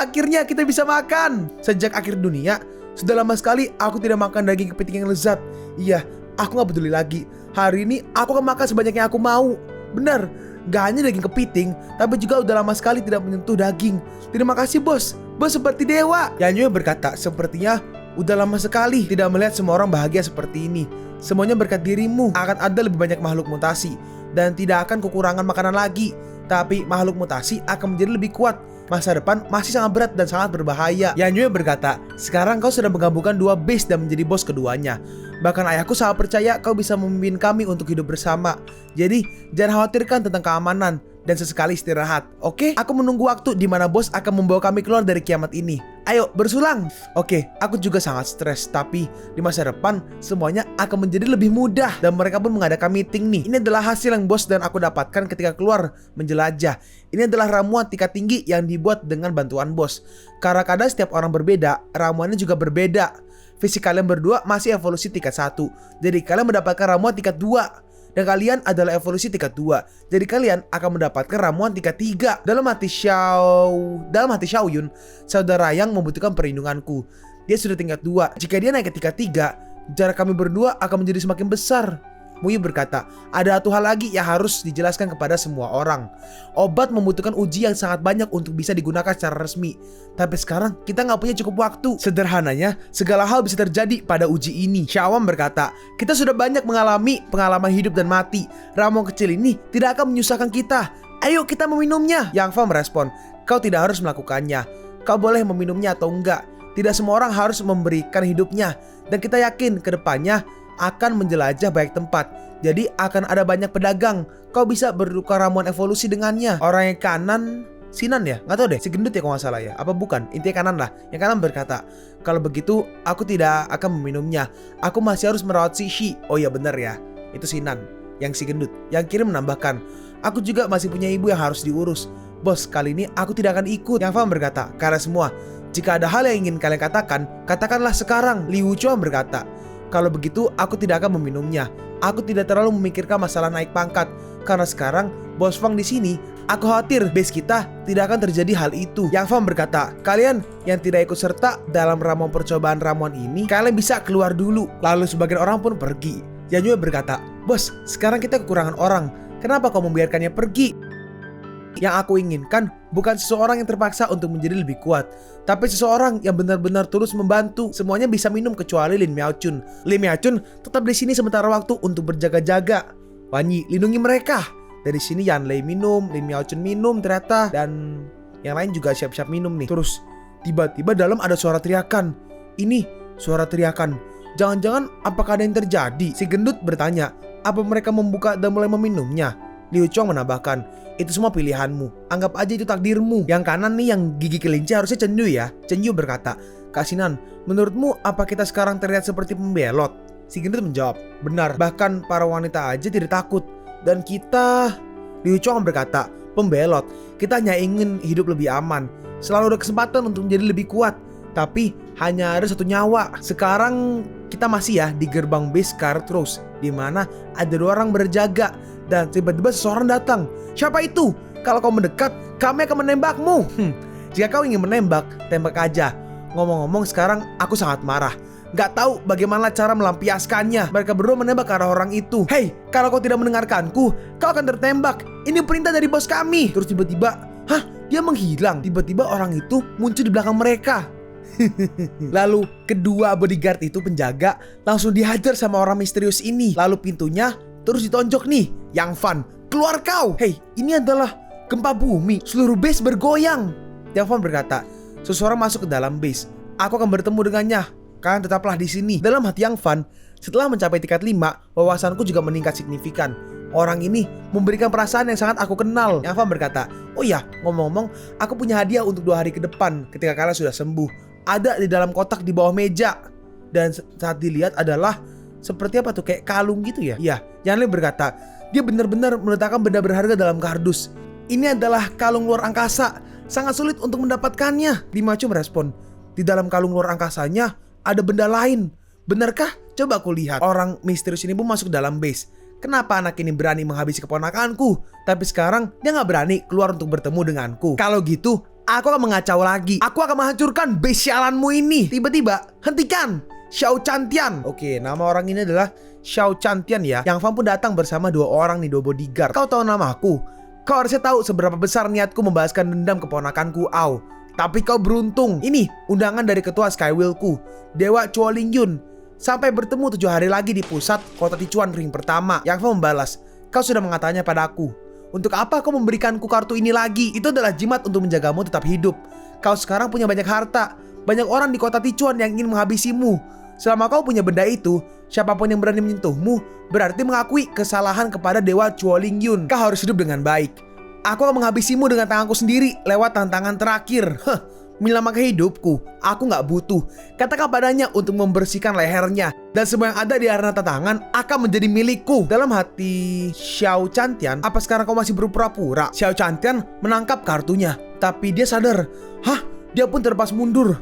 akhirnya kita bisa makan. Sejak akhir dunia, sudah lama sekali aku tidak makan daging kepiting yang lezat. Iya, aku gak peduli lagi. Hari ini aku akan makan sebanyak yang aku mau. Benar, gak hanya daging kepiting, tapi juga udah lama sekali tidak menyentuh daging. Terima kasih bos, bos seperti dewa. Yanyu berkata, sepertinya udah lama sekali tidak melihat semua orang bahagia seperti ini. Semuanya berkat dirimu. Akan ada lebih banyak makhluk mutasi dan tidak akan kekurangan makanan lagi. Tapi makhluk mutasi akan menjadi lebih kuat. Masa depan masih sangat berat dan sangat berbahaya. Yanyu berkata, sekarang kau sudah menggabungkan 2 base dan menjadi bos keduanya. Bahkan ayahku sangat percaya kau bisa memimpin kami untuk hidup bersama. Jadi jangan khawatirkan tentang keamanan dan sesekali istirahat. Oke? Aku menunggu waktu di mana bos akan membawa kami keluar dari kiamat ini. Ayo bersulang. Oke, aku juga sangat stres, tapi di masa depan semuanya akan menjadi lebih mudah. Dan mereka pun mengadakan meeting nih. Ini adalah hasil yang bos dan aku dapatkan ketika keluar menjelajah. Ini adalah ramuan tingkat tinggi yang dibuat dengan bantuan bos. Karena kadang setiap orang berbeda, ramuannya juga berbeda. Fisik kalian berdua masih evolusi tingkat 1. Jadi kalian mendapatkan ramuan tingkat 2. Dan kalian adalah evolusi tingkat 2. Jadi kalian akan mendapatkan ramuan tingkat 3. Dalam hati Xiao Yun, saudara yang membutuhkan perlindunganku. Dia sudah tingkat 2. Jika dia naik ke tingkat 3, jarak kami berdua akan menjadi semakin besar. Muyi berkata, ada satu hal lagi yang harus dijelaskan kepada semua orang. Obat membutuhkan uji yang sangat banyak untuk bisa digunakan secara resmi. Tapi sekarang kita nggak punya cukup waktu. Sederhananya, segala hal bisa terjadi pada uji ini. Xiao berkata, kita sudah banyak mengalami pengalaman hidup dan mati. Ramuan kecil ini tidak akan menyusahkan kita. Ayo kita meminumnya. Yang Fan merespon, kau tidak harus melakukannya. Kau boleh meminumnya atau enggak. Tidak semua orang harus memberikan hidupnya. Dan kita yakin ke depannya akan menjelajah banyak tempat. Jadi akan ada banyak pedagang. Kau bisa bertukar ramuan evolusi dengannya. Orang yang kanan, Sinan ya? Nggak tahu deh, si gendut ya kalau nggak salah ya. Apa bukan? Intinya kanan lah. Yang kanan berkata, kalau begitu aku tidak akan meminumnya. Aku masih harus merawat si Shi. Oh iya benar ya, itu Sinan, yang si gendut. Yang kiri menambahkan, aku juga masih punya ibu yang harus diurus. Bos, kali ini aku tidak akan ikut. Yang Fan berkata, karena semua, jika ada hal yang ingin kalian katakan, katakanlah sekarang. Liu Chuan berkata, kalau begitu aku tidak akan meminumnya. Aku tidak terlalu memikirkan masalah naik pangkat. Karena sekarang Bos Fang di sini, aku khawatir base kita tidak akan terjadi hal itu. Yang Fang berkata, kalian yang tidak ikut serta dalam ramuan percobaan ramuan ini, kalian bisa keluar dulu. Lalu sebagian orang pun pergi. Yanyu berkata, bos, sekarang kita kekurangan orang. Kenapa kau membiarkannya pergi? Yang aku inginkan bukan seseorang yang terpaksa untuk menjadi lebih kuat, tapi seseorang yang benar-benar tulus membantu. Semuanya bisa minum kecuali Lin Miaochun. Lin Miaochun tetap di sini sementara waktu untuk berjaga-jaga. Wanyi, lindungi mereka. Dari sini Yanlei minum, Lin Miaochun minum ternyata, dan yang lain juga siap-siap minum nih. Terus tiba-tiba dalam ada suara teriakan. Ini suara teriakan. Jangan-jangan apakah ada yang terjadi? Si gendut bertanya, apa mereka membuka dan mulai meminumnya? Liu Chong menambahkan, itu semua pilihanmu. Anggap aja itu takdirmu. Yang kanan nih yang gigi kelinci harusnya Chen Yu ya. Chen Yu berkata, Kak Sinan, menurutmu apa kita sekarang terlihat seperti pembelot? Si gendut menjawab, benar. Bahkan para wanita aja tidak takut. Dan kita... Liu Chong berkata, pembelot. Kita hanya ingin hidup lebih aman. Selalu ada kesempatan untuk menjadi lebih kuat. Tapi hanya ada satu nyawa. Sekarang kita masih ya di gerbang base Scarlet Rose, di mana ada 2 orang berjaga. Dan tiba-tiba seseorang datang. Siapa itu? Kalau kau mendekat, kami akan menembakmu. Jika kau ingin menembak, tembak aja. Ngomong-ngomong sekarang aku sangat marah. Gak tahu bagaimana cara melampiaskannya. Mereka berdua menembak ke arah orang itu. Hei, kalau kau tidak mendengarkanku, kau akan tertembak. Ini perintah dari bos kami. Terus tiba-tiba, dia menghilang. Tiba-tiba orang itu muncul di belakang mereka. Lalu kedua bodyguard itu penjaga langsung dihajar sama orang misterius ini. Lalu pintunya terus ditonjok nih. Yang Fan, keluar kau. Hei, ini adalah gempa bumi. Seluruh base bergoyang. Yang Fan berkata, seseorang masuk ke dalam base. Aku akan bertemu dengannya. Kalian tetaplah di sini. Dalam hati Yang Fan, setelah mencapai tingkat 5, wawasanku juga meningkat signifikan. Orang ini memberikan perasaan yang sangat aku kenal. Yang Fan berkata, oh ya, ngomong-ngomong, aku punya hadiah untuk 2 hari ke depan ketika kalian sudah sembuh. Ada di dalam kotak di bawah meja. Dan saat dilihat adalah seperti apa tuh, kayak kalung gitu ya. Iya, Yanlei berkata, dia benar-benar meletakkan benda berharga dalam kardus. Ini adalah kalung luar angkasa. Sangat sulit untuk mendapatkannya. Limacu merespon, di dalam kalung luar angkasanya ada benda lain. Benarkah? Coba aku lihat. Orang misterius ini pun masuk dalam base. Kenapa anak ini berani menghabisi keponakanku? Tapi sekarang dia gak berani keluar untuk bertemu denganku. Kalau gitu, aku akan mengacau lagi. Aku akan menghancurkan base sialanmu ini. Tiba-tiba, hentikan! Xiao Chantian. Oke, nama orang ini adalah Xiao Chantian ya. Yang Fan pun datang bersama 2 orang nih, 2 bodyguard. Kau tahu nama aku? Kau harusnya tahu seberapa besar niatku membalaskan dendam keponakanku, Ao. Tapi kau beruntung. Ini undangan dari ketua Skywillku, Dewa Chuolingyun. Sampai bertemu 7 hari lagi di pusat kota Tichuan ring pertama. Yang Fan membalas, kau sudah mengatakannya padaku. Untuk apa kau memberikanku kartu ini lagi? Itu adalah jimat untuk menjagamu tetap hidup. Kau sekarang punya banyak harta. Banyak orang di kota Tichuan yang ingin menghabisimu. Selama kau punya benda itu, siapapun yang berani menyentuhmu berarti mengakui kesalahan kepada Dewa Chuolingyun. Kau harus hidup dengan baik. Aku akan menghabisimu dengan tanganku sendiri lewat tantangan terakhir. Menyelamatkan hidupku, aku gak butuh. Katakan padanya untuk membersihkan lehernya. Dan semua yang ada di arena tantangan akan menjadi milikku. Dalam hati Xiao Chantian, apa sekarang kau masih berpura-pura? Xiao Chantian menangkap kartunya. Tapi dia sadar, dia pun terlepas mundur.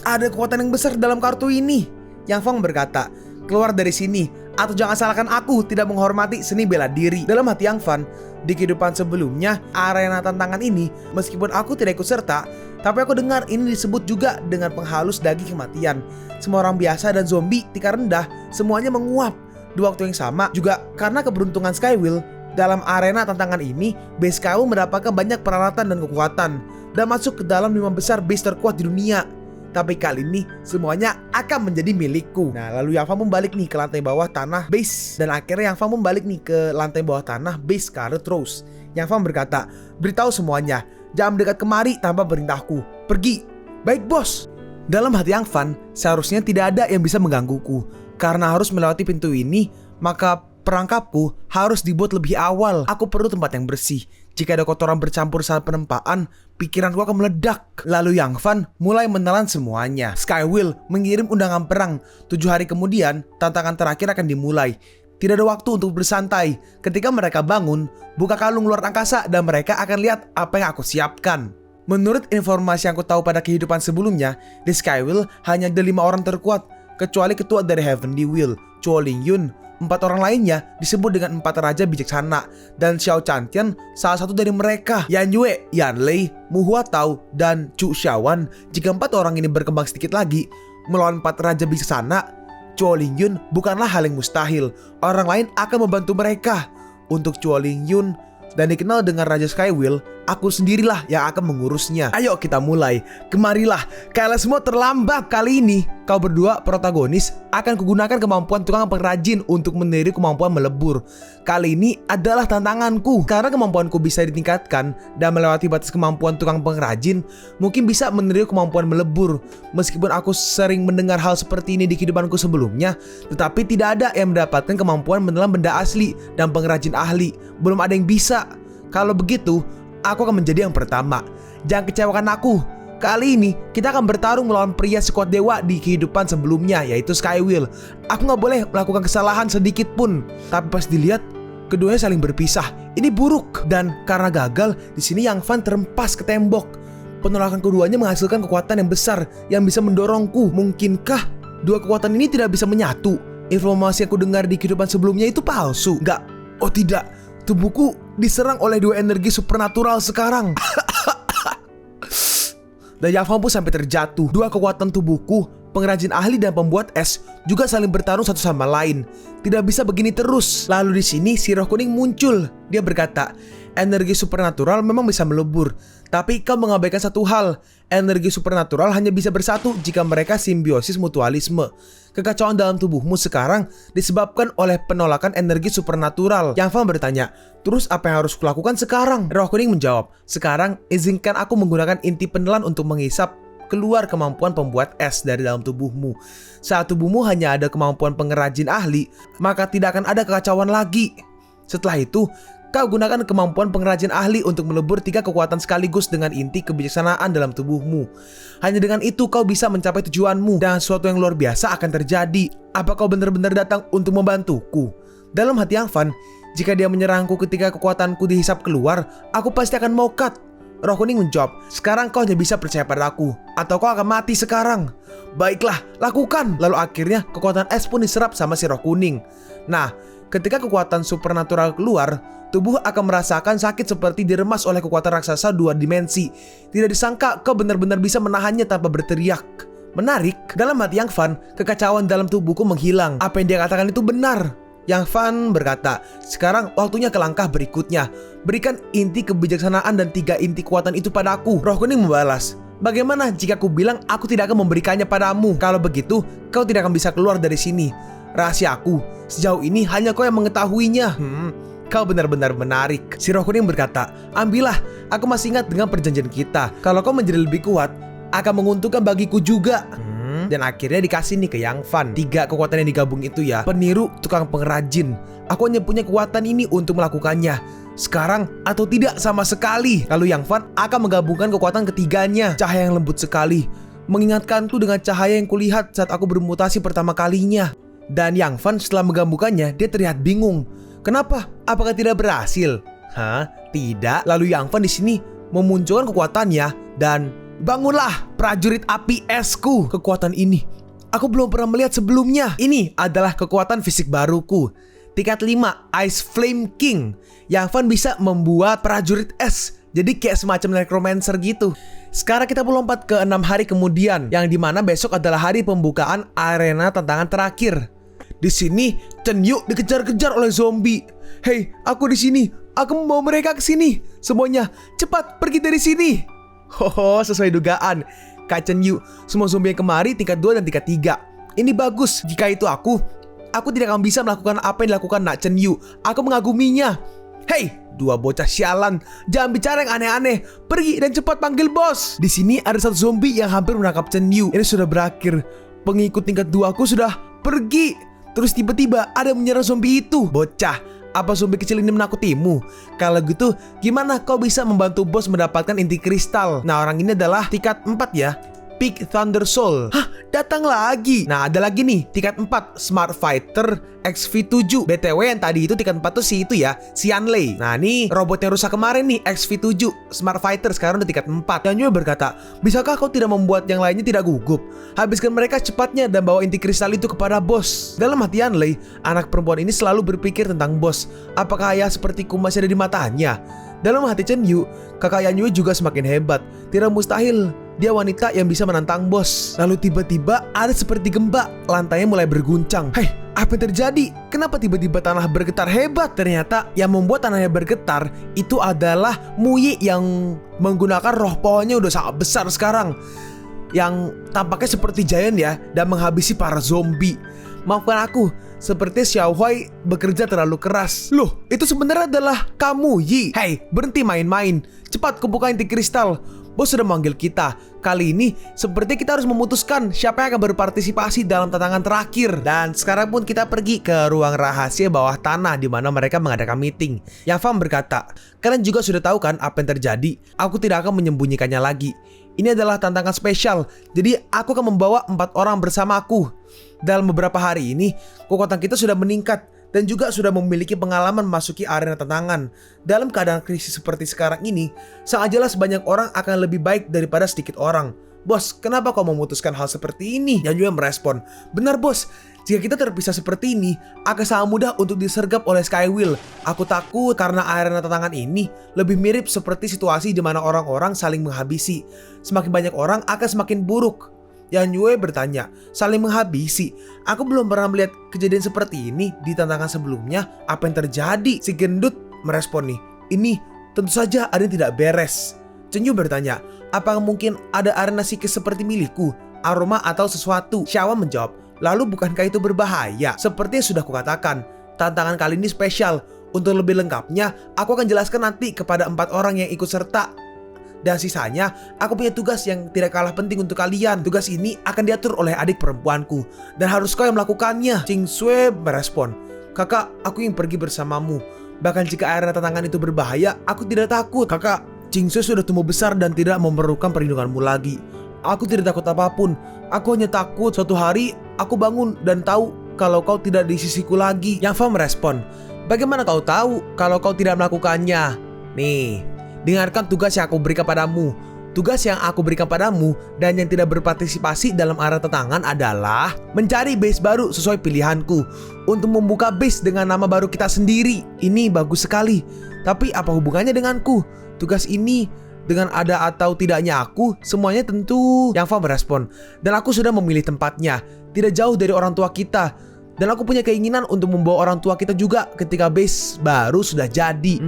Ada kekuatan yang besar dalam kartu ini. Yang Fang berkata, keluar dari sini, atau jangan salahkan aku tidak menghormati seni bela diri. Dalam hati Yang Fan, di kehidupan sebelumnya, arena tantangan ini, meskipun aku tidak ikut serta, tapi aku dengar ini disebut juga dengan penghalus daging kematian. Semua orang biasa dan zombie tingkat rendah, semuanya menguap. Di waktu yang sama, juga karena keberuntungan Skywill, dalam arena tantangan ini, base Skywill mendapatkan banyak peralatan dan kekuatan, dan masuk ke dalam 5 besar base terkuat di dunia. Tapi kali ini semuanya akan menjadi milikku. Nah, lalu Yang Fan pun balik nih ke lantai bawah tanah base. Dan akhirnya Yang Fan pun balik nih ke lantai bawah tanah base Scarlet Rose. Yang Fan berkata, beritahu semuanya, jangan mendekat kemari tanpa perintahku. Pergi. Baik bos. Dalam hati Yang Fan, seharusnya tidak ada yang bisa menggangguku. Karena harus melewati pintu ini, maka perangkapku harus dibuat lebih awal. Aku perlu tempat yang bersih. Jika ada kotoran bercampur saat penempaan, pikiranku akan meledak. Lalu Yang Fan mulai menelan semuanya. Skywill mengirim undangan perang. 7 hari kemudian, tantangan terakhir akan dimulai. Tidak ada waktu untuk bersantai. Ketika mereka bangun, buka kalung luar angkasa dan mereka akan lihat apa yang aku siapkan. Menurut informasi yang aku tahu pada kehidupan sebelumnya, di Skywill hanya ada 5 orang terkuat, kecuali ketua dari Heavenly Wheel, Chuolingyun. 4 orang lainnya disebut dengan 4 raja bijaksana, dan Xiao Chantian salah satu dari mereka. Yan Yue, Yanlei, Mu Huatao, dan Chu Xiaowan. Jika 4 orang ini berkembang sedikit lagi melawan 4 raja bijaksana, Chuolingyun bukanlah hal yang mustahil. Orang lain akan membantu mereka. Untuk Chuolingyun, dan dikenal dengan Raja Skywill, aku sendirilah yang akan mengurusnya. Ayo kita mulai. Kemarilah, kalian semua terlambat. Kali ini kau berdua protagonis akan kugunakan kemampuan tukang pengrajin untuk meniru kemampuan melebur. Kali ini adalah tantanganku. Karena kemampuanku bisa ditingkatkan dan melewati batas kemampuan tukang pengrajin, mungkin bisa meniru kemampuan melebur. Meskipun aku sering mendengar hal seperti ini di kehidupanku sebelumnya, tetapi tidak ada yang mendapatkan kemampuan menelan benda asli dan pengrajin ahli. Belum ada yang bisa. Kalau begitu, aku akan menjadi yang pertama. Jangan kecewakan aku. Kali ini kita akan bertarung melawan pria sekuat dewa di kehidupan sebelumnya, yaitu Skywheel. Aku gak boleh melakukan kesalahan sedikit pun. Tapi pas dilihat, keduanya saling berpisah. Ini buruk. Dan karena gagal, di sini Yang Fan terempas ke tembok. Penolakan keduanya menghasilkan kekuatan yang besar yang bisa mendorongku. Mungkinkah dua kekuatan ini tidak bisa menyatu? Informasi yang aku dengar di kehidupan sebelumnya itu palsu. Enggak. Oh tidak. Tubuhku diserang oleh dua energi supernatural sekarang. Dan Yang Fan pun sampai terjatuh. Dua kekuatan tubuhku, pengrajin ahli dan pembuat es, juga saling bertarung satu sama lain. Tidak bisa begini terus. Lalu di sini si roh kuning muncul. Dia berkata, energi supernatural memang bisa melebur, tapi kau mengabaikan satu hal. Energi supernatural hanya bisa bersatu jika mereka simbiosis mutualisme. Kekacauan dalam tubuhmu sekarang disebabkan oleh penolakan energi supernatural. Yang Fan bertanya, terus apa yang harus kulakukan sekarang? Roh kuning menjawab, sekarang izinkan aku menggunakan inti penelan untuk menghisap keluar kemampuan pembuat es dari dalam tubuhmu. Saat tubuhmu hanya ada kemampuan pengrajin ahli, maka tidak akan ada kekacauan lagi. Setelah itu, kau gunakan kemampuan pengrajin ahli untuk melebur 3 kekuatan sekaligus dengan inti kebijaksanaan dalam tubuhmu. Hanya dengan itu kau bisa mencapai tujuanmu dan sesuatu yang luar biasa akan terjadi. Apa kau benar-benar datang untuk membantuku? Dalam hati Yang Fan, jika dia menyerangku ketika kekuatanku dihisap keluar, aku pasti akan mau cut. Roh kuning menjawab, sekarang kau hanya bisa percaya padaku, atau kau akan mati sekarang. Baiklah, lakukan. Lalu akhirnya kekuatan es pun diserap sama si roh kuning. Nah, ketika kekuatan supernatural keluar, tubuh akan merasakan sakit seperti diremas oleh kekuatan raksasa 2 dimensi. Tidak disangka kau benar-benar bisa menahannya tanpa berteriak. Menarik, dalam hati Yang Fan, kekacauan dalam tubuhku menghilang. Apa yang dia katakan itu benar. Yang Fan berkata, sekarang waktunya ke langkah berikutnya. Berikan inti kebijaksanaan dan 3 inti kekuatan itu padaku. Roh kuning membalas, bagaimana jika aku bilang aku tidak akan memberikannya padamu? Kalau begitu, kau tidak akan bisa keluar dari sini. Rahasiaku, sejauh ini hanya kau yang mengetahuinya. Kau benar-benar menarik. Si roh kuning berkata, ambillah, aku masih ingat dengan perjanjian kita. Kalau kau menjadi lebih kuat, akan menguntungkan bagiku juga. Dan akhirnya dikasih nih ke Yang Fan 3 kekuatan yang digabung itu ya. Peniru, tukang pengrajin. Aku hanya punya kekuatan ini untuk melakukannya. Sekarang atau tidak sama sekali. Lalu Yang Fan akan menggabungkan kekuatan ketiganya. Cahaya yang lembut sekali, mengingatkanku dengan cahaya yang kulihat saat aku bermutasi pertama kalinya. Dan Yang Fan setelah menggabungkannya, dia terlihat bingung. Kenapa? Apakah tidak berhasil? Hah? Tidak. Lalu Yang Fan di sini memunculkan kekuatannya dan bangunlah prajurit api esku. Kekuatan ini aku belum pernah melihat sebelumnya. Ini adalah kekuatan fisik baruku. Tingkat 5, Ice Flame King. Yang Fan bisa membuat prajurit es. Jadi kayak semacam necromancer gitu. Sekarang kita melompat ke 6 hari kemudian, yang dimana besok adalah hari pembukaan arena tantangan terakhir. Di sini Chen Yu dikejar-kejar oleh zombie. Hei, aku di sini. Aku membawa mereka ke sini. Semuanya, cepat pergi dari sini. Hoho, sesuai dugaan. Kak Chen Yu, semua zombie yang kemari tingkat 2 dan tingkat 3. Ini bagus. Jika itu aku tidak akan bisa melakukan apa yang dilakukan Nak Chen Yu. Aku mengaguminya. Hei, 2 bocah sialan, jangan bicara yang aneh-aneh. Pergi dan cepat panggil bos. Di sini ada satu zombie yang hampir menangkap Chen Yu. Ini sudah berakhir. Pengikut tingkat 2 aku sudah pergi. Terus tiba-tiba ada yang menyerang zombie itu. Bocah, apa zombie kecil ini menakutimu? Kalau gitu, gimana kau bisa membantu bos mendapatkan inti kristal? Nah, orang ini adalah tingkat 4 ya, Peak Thunder Soul. Hah, datang lagi. Nah, ada lagi nih, tingkat 4, Smart Fighter XV7. BTW yang tadi itu tingkat 4 tuh si itu ya, si Yanlei. Nah, ini robot yang rusak kemarin nih, XV7 Smart Fighter, sekarang udah tingkat 4. Dan juga berkata, bisakah kau tidak membuat yang lainnya tidak gugup? Habiskan mereka cepatnya dan bawa inti kristal itu kepada bos. Dalam hati Yanlei, anak perempuan ini selalu berpikir tentang bos. Apakah ayah sepertiku masih ada di matanya? Dalam hati Chen Yu, kakak Yan Yu juga semakin hebat. Tidak mustahil dia wanita yang bisa menantang bos. Lalu tiba-tiba ada seperti gempa, lantainya mulai berguncang. Hei, Apa yang terjadi? Kenapa tiba-tiba tanah bergetar hebat? Ternyata yang membuat tanahnya bergetar itu adalah Muyi yang menggunakan roh pohonnya udah sangat besar sekarang, yang tampaknya seperti giant ya, dan menghabisi para zombie. Maafkan aku, seperti Xiaohui bekerja terlalu keras. Loh, itu sebenarnya adalah kamu, Yi. Hei, berhenti main-main. Cepat kumpulkan inti kristal. Bos sudah manggil kita. Kali ini seperti kita harus memutuskan siapa yang akan berpartisipasi dalam tantangan terakhir. Dan sekarang pun kita pergi ke ruang rahasia bawah tanah di mana mereka mengadakan meeting. Yang Fam berkata, kalian juga sudah tahu kan apa yang terjadi? Aku tidak akan menyembunyikannya lagi. Ini adalah tantangan spesial. Jadi aku akan membawa 4 orang bersamaku. Dalam beberapa hari ini, kekuatan kita sudah meningkat dan juga sudah memiliki pengalaman memasuki arena tantangan. Dalam keadaan krisis seperti sekarang ini, sangat jelas banyak orang akan lebih baik daripada sedikit orang. Bos, kenapa kau memutuskan hal seperti ini? Yang juga merespon, benar bos, jika kita terpisah seperti ini, akan sangat mudah untuk disergap oleh Skywheel. Aku takut karena arena tantangan ini lebih mirip seperti situasi di mana orang-orang saling menghabisi. Semakin banyak orang akan semakin buruk. Yang Yue bertanya, saling menghabisi? Aku belum pernah melihat kejadian seperti ini di tantangan sebelumnya. Apa yang terjadi? Si gendut merespon nih, ini tentu saja ada yang tidak beres. Chen Yu bertanya, apakah mungkin ada arena psikis seperti milikku, aroma atau sesuatu? Xiaowan menjawab, lalu bukankah itu berbahaya? Seperti yang sudah kukatakan, tantangan kali ini spesial. Untuk lebih lengkapnya, aku akan jelaskan nanti kepada 4 orang yang ikut serta. Dan sisanya, aku punya tugas yang tidak kalah penting untuk kalian. Tugas ini akan diatur oleh adik perempuanku, dan harus kau yang melakukannya. Ching Sui merespon, kakak, aku ingin pergi bersamamu. Bahkan jika arena tantangan itu berbahaya, aku tidak takut. Kakak, Ching Sui sudah tumbuh besar dan tidak memerlukan perlindunganmu lagi. Aku tidak takut apapun. Aku hanya takut suatu hari aku bangun dan tahu kalau kau tidak di sisiku lagi. Yang Fa merespon, bagaimana kau tahu kalau kau tidak melakukannya? Nih, dengarkan tugas yang aku berikan padamu. Tugas yang aku berikan padamu dan yang tidak berpartisipasi dalam arena tantangan adalah mencari base baru sesuai pilihanku, untuk membuka base dengan nama baru kita sendiri. Ini bagus sekali. Tapi apa hubungannya denganku? Tugas ini dengan ada atau tidaknya aku, semuanya tentu. Yang Fa merespon, dan aku sudah memilih tempatnya, tidak jauh dari orang tua kita. Dan aku punya keinginan untuk membawa orang tua kita juga ketika base baru sudah jadi.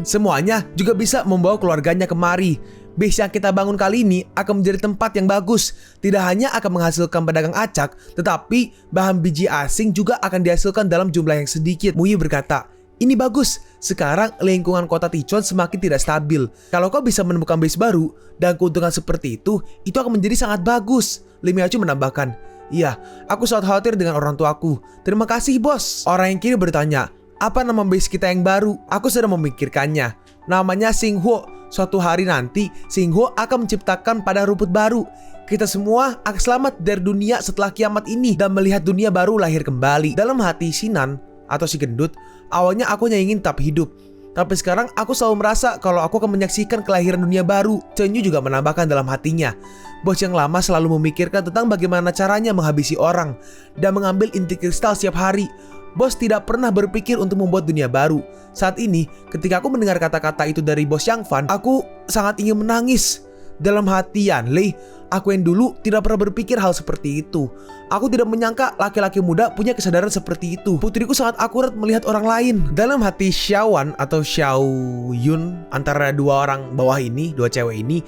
Semuanya juga bisa membawa keluarganya kemari. Base yang kita bangun kali ini akan menjadi tempat yang bagus. Tidak hanya akan menghasilkan pedagang acak, tetapi bahan biji asing juga akan dihasilkan dalam jumlah yang sedikit. Muyi berkata, ini bagus. Sekarang lingkungan kota Tichuan semakin tidak stabil. Kalau kau bisa menemukan base baru dan keuntungan seperti itu akan menjadi sangat bagus. Li Miaochu menambahkan, iya, aku sangat khawatir dengan orang tuaku. Terima kasih bos. Orang yang kiri bertanya, apa nama base kita yang baru? Aku sedang memikirkannya. Namanya Xinghuo. Suatu hari nanti Xinghuo akan menciptakan pada rumput baru. Kita semua akan selamat dari dunia setelah kiamat ini dan melihat dunia baru lahir kembali. Dalam hati Sinan atau si gendut, awalnya aku hanya ingin tetap hidup. Tapi sekarang aku selalu merasa kalau aku akan menyaksikan kelahiran dunia baru. Chen Yu juga menambahkan dalam hatinya, bos yang lama selalu memikirkan tentang bagaimana caranya menghabisi orang dan mengambil inti kristal setiap hari. Bos tidak pernah berpikir untuk membuat dunia baru. Saat ini, ketika aku mendengar kata-kata itu dari bos Yang Fan, aku sangat ingin menangis. Dalam hati Yanlei, aku yang dulu tidak pernah berpikir hal seperti itu. Aku tidak menyangka laki-laki muda punya kesadaran seperti itu. Putriku sangat akurat melihat orang lain. Dalam hati Xiaowan atau Xiaoyun, antara dua orang bawah ini, dua cewek ini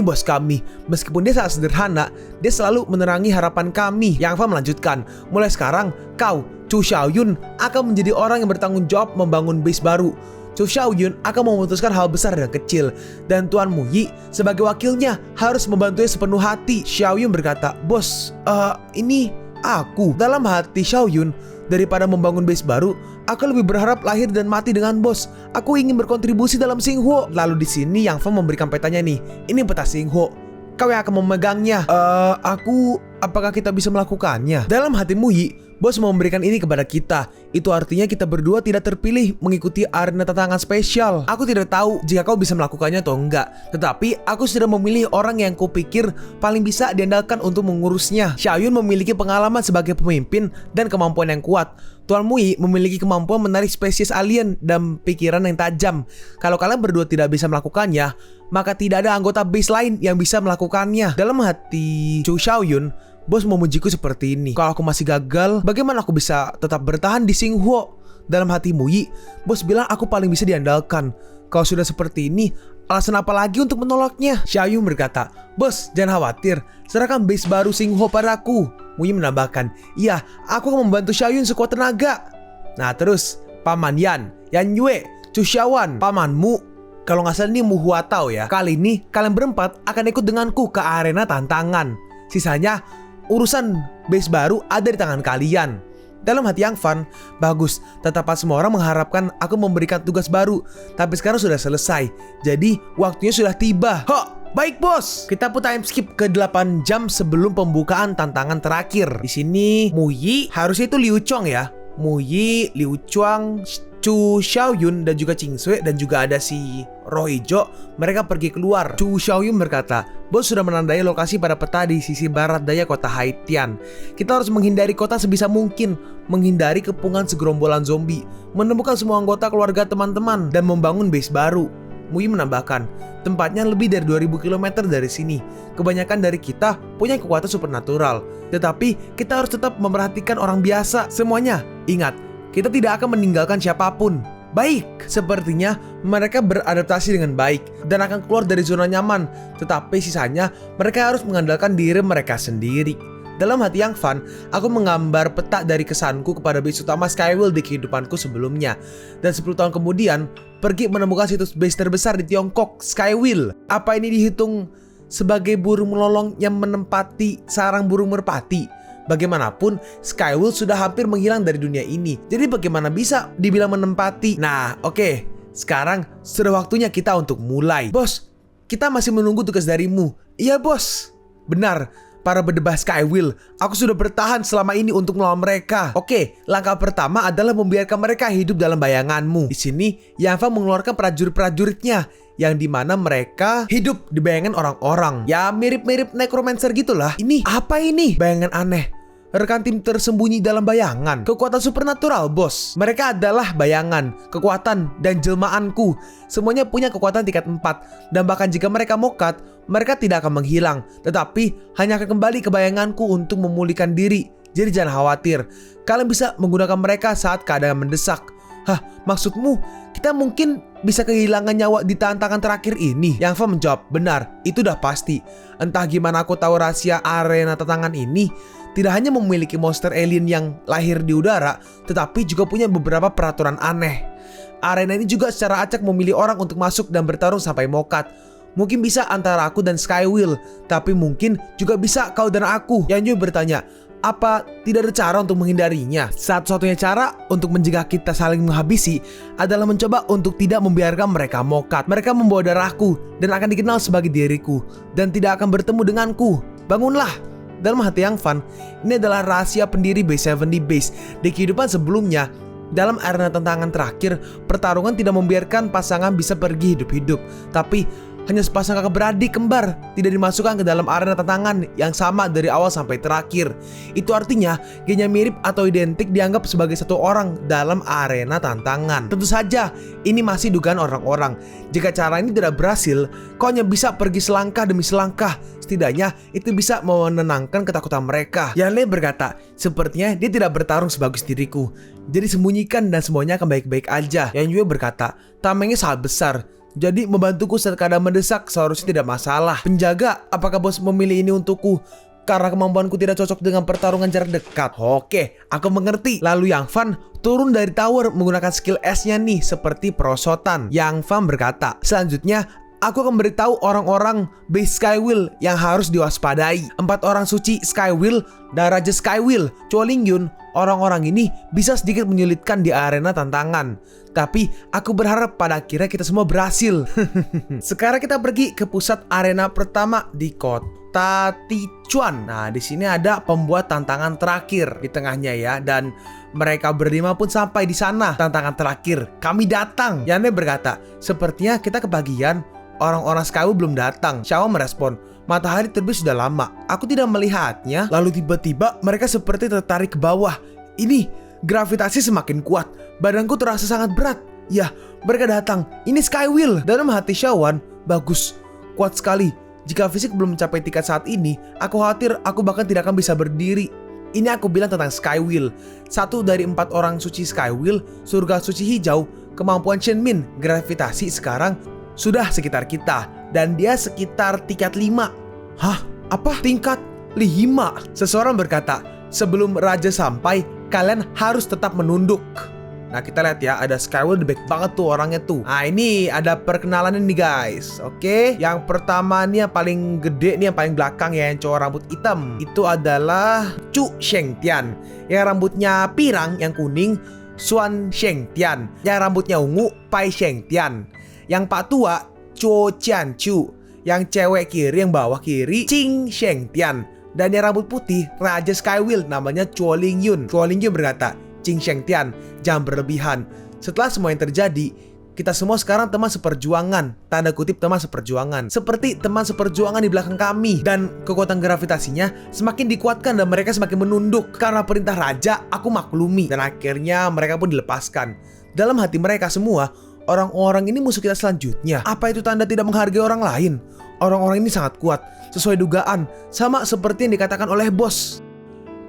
bos kami. Meskipun dia sangat sederhana, dia selalu menerangi harapan kami. Yang Fa melanjutkan, mulai sekarang kau, Chu Xiaoyun, akan menjadi orang yang bertanggung jawab membangun base baru. Chu Xiaoyun akan memutuskan hal besar dan kecil, dan Tuan Muyi sebagai wakilnya harus membantunya sepenuh hati. Xiaoyun berkata, bos, ini aku. Dalam hati Xiaoyun, daripada membangun base baru, aku lebih berharap lahir dan mati dengan bos. Aku ingin berkontribusi dalam Xinghuo. Lalu di sini Yang Fa memberikan petanya nih. Ini peta Xinghuo. Kau yang akan memegangnya. Apakah kita bisa melakukannya? Dalam hati Muyi, bos memberikan ini kepada kita. Itu artinya kita berdua tidak terpilih mengikuti arena tantangan spesial. Aku tidak tahu jika kau bisa melakukannya atau enggak, tetapi aku sudah memilih orang yang kupikir paling bisa diandalkan untuk mengurusnya. Xiaoyun memiliki pengalaman sebagai pemimpin dan kemampuan yang kuat. Tuan Muyi memiliki kemampuan menarik spesies alien dan pikiran yang tajam. Kalau kalian berdua tidak bisa melakukannya, maka tidak ada anggota base lain yang bisa melakukannya. Dalam hati Chu Xiaoyun, bos memujiku seperti ini. Kalau aku masih gagal, bagaimana aku bisa tetap bertahan di Xinghuo? Dalam hati Muyi, bos bilang aku paling bisa diandalkan. Kalau sudah seperti ini, alasan apa lagi untuk menolaknya? Xiaoyun berkata, bos jangan khawatir, serahkan base baru Xinghuo padaku. Muyi menambahkan, iya, aku akan membantu Xiaoyun sekuat tenaga. Nah terus, Paman Yan Yue, Chu Xiaowan, pamanmu, kalau nggak salah ini Mu Huatao ya. Kali ini kalian berempat akan ikut denganku ke arena tantangan. Sisanya urusan base baru ada di tangan kalian. Dalam hati Yang Fan, bagus, tetapan semua orang mengharapkan aku memberikan tugas baru. Tapi sekarang sudah selesai, jadi waktunya sudah tiba. Baik bos, kita pun time skip ke 8 jam sebelum pembukaan tantangan terakhir. Di sini Muyi, harusnya itu Liu Chong ya. Muyi, Liu Chuang, Chu Xiaoyun dan juga Qing Sui dan juga ada si Roh Ijo. Mereka pergi keluar. Chu Xiaoyun berkata, bos sudah menandai lokasi pada peta di sisi barat daya kota Haitian. Kita harus menghindari kota sebisa mungkin, menghindari kepungan segerombolan zombie, menemukan semua anggota keluarga teman-teman dan membangun base baru. Muyi menambahkan, tempatnya lebih dari 2000 km dari sini. Kebanyakan dari kita punya kekuatan supernatural, tetapi kita harus tetap memperhatikan orang biasa. Semuanya, ingat, kita tidak akan meninggalkan siapapun. Baik, sepertinya mereka beradaptasi dengan baik dan akan keluar dari zona nyaman. Tetapi sisanya, mereka harus mengandalkan diri mereka sendiri. Dalam hati Yang Fan, aku menggambar peta dari kesanku kepada base utama Skywheel di kehidupanku sebelumnya. Dan 10 tahun kemudian, pergi menemukan situs base terbesar di Tiongkok, Skywheel. Apa ini dihitung sebagai burung melolong yang menempati sarang burung merpati? Bagaimanapun, Skywheel sudah hampir menghilang dari dunia ini. Jadi bagaimana bisa dibilang menempati? Nah, oke. Sekarang sudah waktunya kita untuk mulai. Bos, kita masih menunggu tugas darimu. Iya bos. Benar. Para berdebah Skywheel, aku sudah bertahan selama ini untuk melawan mereka. Oke, langkah pertama adalah membiarkan mereka hidup dalam bayanganmu. Di sini, Yang Fan mengeluarkan prajurit-prajuritnya, yang dimana mereka hidup di bayangan orang-orang. Ya mirip-mirip necromancer gitulah. Ini apa ini? Bayangan aneh. Rekan tim tersembunyi dalam bayangan. Kekuatan supernatural bos. Mereka adalah bayangan, kekuatan, dan jelmaanku. Semuanya punya kekuatan tingkat 4. Dan bahkan jika mereka mokat, mereka tidak akan menghilang, tetapi hanya akan kembali ke bayanganku untuk memulihkan diri. Jadi jangan khawatir, kalian bisa menggunakan mereka saat keadaan mendesak. Hah, maksudmu kita mungkin bisa kehilangan nyawa di tantangan terakhir ini? Yang Fan menjawab, benar, itu udah pasti. Entah gimana aku tahu rahasia arena tantangan ini. Tidak hanya memiliki monster alien yang lahir di udara, tetapi juga punya beberapa peraturan aneh. Arena ini juga secara acak memilih orang untuk masuk dan bertarung sampai mokat. Mungkin bisa antara aku dan Skywheel, tapi mungkin juga bisa kau dan aku. Yanyu bertanya, apa tidak ada cara untuk menghindarinya? Satu-satunya cara untuk mencegah kita saling menghabisi adalah mencoba untuk tidak membiarkan mereka mokat. Mereka membawa darahku dan akan dikenal sebagai diriku dan tidak akan bertemu denganku. Bangunlah. Dalam hati Yang Fan, ini adalah rahasia pendiri Base 70 Base. Di kehidupan sebelumnya, dalam arena tantangan terakhir, pertarungan tidak membiarkan pasangan bisa pergi hidup-hidup. Tapi hanya sepasang kakak beradik kembar tidak dimasukkan ke dalam arena tantangan yang sama dari awal sampai terakhir. Itu artinya gennya mirip atau identik dianggap sebagai satu orang dalam arena tantangan. Tentu saja ini masih dugaan orang-orang. Jika cara ini tidak berhasil, kau hanya bisa pergi selangkah demi selangkah. Setidaknya itu bisa menenangkan ketakutan mereka. Yanle berkata, sepertinya dia tidak bertarung sebagus diriku. Jadi sembunyikan dan semuanya akan baik-baik aja. Yang juga berkata, tamengnya sangat besar. Jadi membantuku saat keadaan mendesak seharusnya tidak masalah. Penjaga, apakah bos memilih ini untukku? Karena kemampuanku tidak cocok dengan pertarungan jarak dekat. Oke, aku mengerti. Lalu Yang Fan turun dari tower menggunakan skill S-nya nih seperti perosotan. Yang Fan berkata, selanjutnya aku akan beritahu orang-orang base Skywheel yang harus diwaspadai. 4 orang suci Skywheel dan Raja Skywheel, Chuo Lingyun. Orang-orang ini bisa sedikit menyulitkan di arena tantangan. Tapi aku berharap pada akhirnya kita semua berhasil. Sekarang kita pergi ke pusat arena pertama di kota Tichuan. Nah, di sini ada pembuat tantangan terakhir di tengahnya ya, dan mereka berlima pun sampai di sana. Tantangan terakhir, kami datang. Yanle berkata, sepertinya kita kebagian. Orang-orang Skywheel belum datang. Xiao merespon, matahari terbit sudah lama. Aku tidak melihatnya. Lalu tiba-tiba mereka seperti tertarik ke bawah. Ini gravitasi semakin kuat. Badanku terasa sangat berat. Ya, mereka datang. Ini Skywheel. Dalam hati Xiaowan, bagus, kuat sekali. Jika fisik belum mencapai tingkat saat ini, aku khawatir aku bahkan tidak akan bisa berdiri. Ini aku bilang tentang Skywheel. 1 dari 4 orang suci Skywheel, surga suci hijau, kemampuan Shenmin, gravitasi sekarang sudah sekitar kita. Dan dia sekitar tingkat 5. Hah? Apa? Tingkat 5? Seseorang berkata, sebelum raja sampai, kalian harus tetap menunduk. Nah kita lihat ya, ada Skywheel the back banget tuh orangnya tuh. Nah ini ada perkenalannya nih guys. Oke, yang pertama nih yang paling gede nih, yang paling belakang ya, yang cowok rambut hitam. Itu adalah Chu Shengtian. Yang rambutnya pirang, yang kuning, Xuan Shengtian. Yang rambutnya ungu, Pai Shengtian. Yang pak tua, Cho Qianchu. Yang cewek kiri, yang bawah kiri, Qing Shengtian. Dan yang rambut putih, Raja Skywheel, namanya Chuo Lingyun. Chuo Lingyun berkata, Qing Shengtian, jangan berlebihan. Setelah semua yang terjadi, kita semua sekarang teman seperjuangan. Tanda kutip teman seperjuangan. Seperti teman seperjuangan di belakang kami. Dan kekuatan gravitasinya semakin dikuatkan dan mereka semakin menunduk. Karena perintah raja, aku maklumi. Dan akhirnya mereka pun dilepaskan. Dalam hati mereka semua, orang-orang ini musuh kita selanjutnya. Apa itu tanda tidak menghargai orang lain? Orang-orang ini sangat kuat, sesuai dugaan. Sama seperti yang dikatakan oleh bos.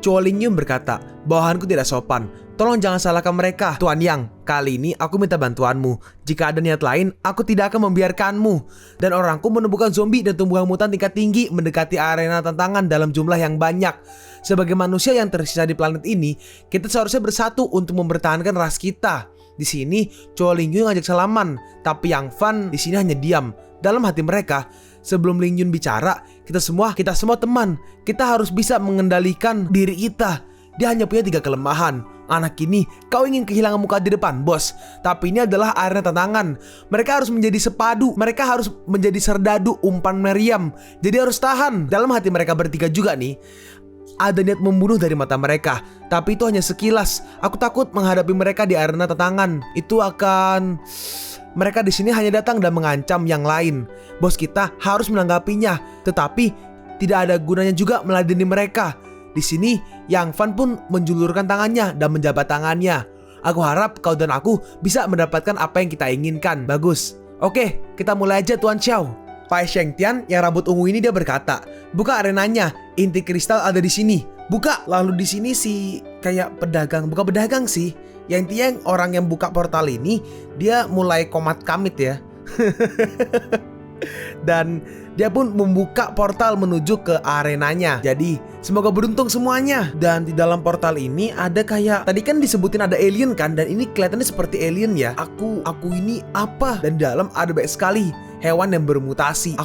Chuo Lingyun berkata, bawahanku tidak sopan. Tolong jangan salahkan mereka. Tuan Yang, kali ini aku minta bantuanmu. Jika ada niat lain, aku tidak akan membiarkanmu. Dan orangku menemukan zombie dan tumbuhan mutan tingkat tinggi mendekati arena tantangan dalam jumlah yang banyak. Sebagai manusia yang tersisa di planet ini, kita seharusnya bersatu untuk mempertahankan ras kita. Di sini, Chuo Lingyun ngajak salaman, tapi Yang Fan di sini hanya diam. Dalam hati mereka, sebelum Lingyun bicara, kita semua teman. Kita harus bisa mengendalikan diri kita. Dia hanya punya 3 kelemahan. Anak ini, kau ingin kehilangan muka di depan, bos. Tapi ini adalah arena tantangan. Mereka harus menjadi sepadu. Mereka harus menjadi serdadu umpan meriam. Jadi harus tahan. Dalam hati mereka bertiga juga nih, ada niat membunuh dari mata mereka. Tapi itu hanya sekilas. Aku takut menghadapi mereka di arena tantangan. Itu akan... Mereka di sini hanya datang dan mengancam yang lain. Bos kita harus menanggapinya. Tetapi tidak ada gunanya juga meladeni mereka. Di sini, Yang Fan pun menjulurkan tangannya dan menjabat tangannya. Aku harap kau dan aku bisa mendapatkan apa yang kita inginkan. Bagus. Oke, kita mulai aja Tuan Xiao. Pai Shengtian yang rambut ungu ini dia berkata, buka arenanya. Inti kristal ada di sini. Buka. Lalu di sini si kayak pedagang, bukan pedagang sih. Yang intinya orang yang buka portal ini dia mulai komat kamit ya. Dan dia pun membuka portal menuju ke arenanya. Jadi semoga beruntung semuanya. Dan di dalam portal ini ada kayak, tadi kan disebutin ada alien kan, dan ini kelihatannya seperti alien ya. Aku ini apa? Dan di dalam ada banyak sekali hewan yang bermutasi.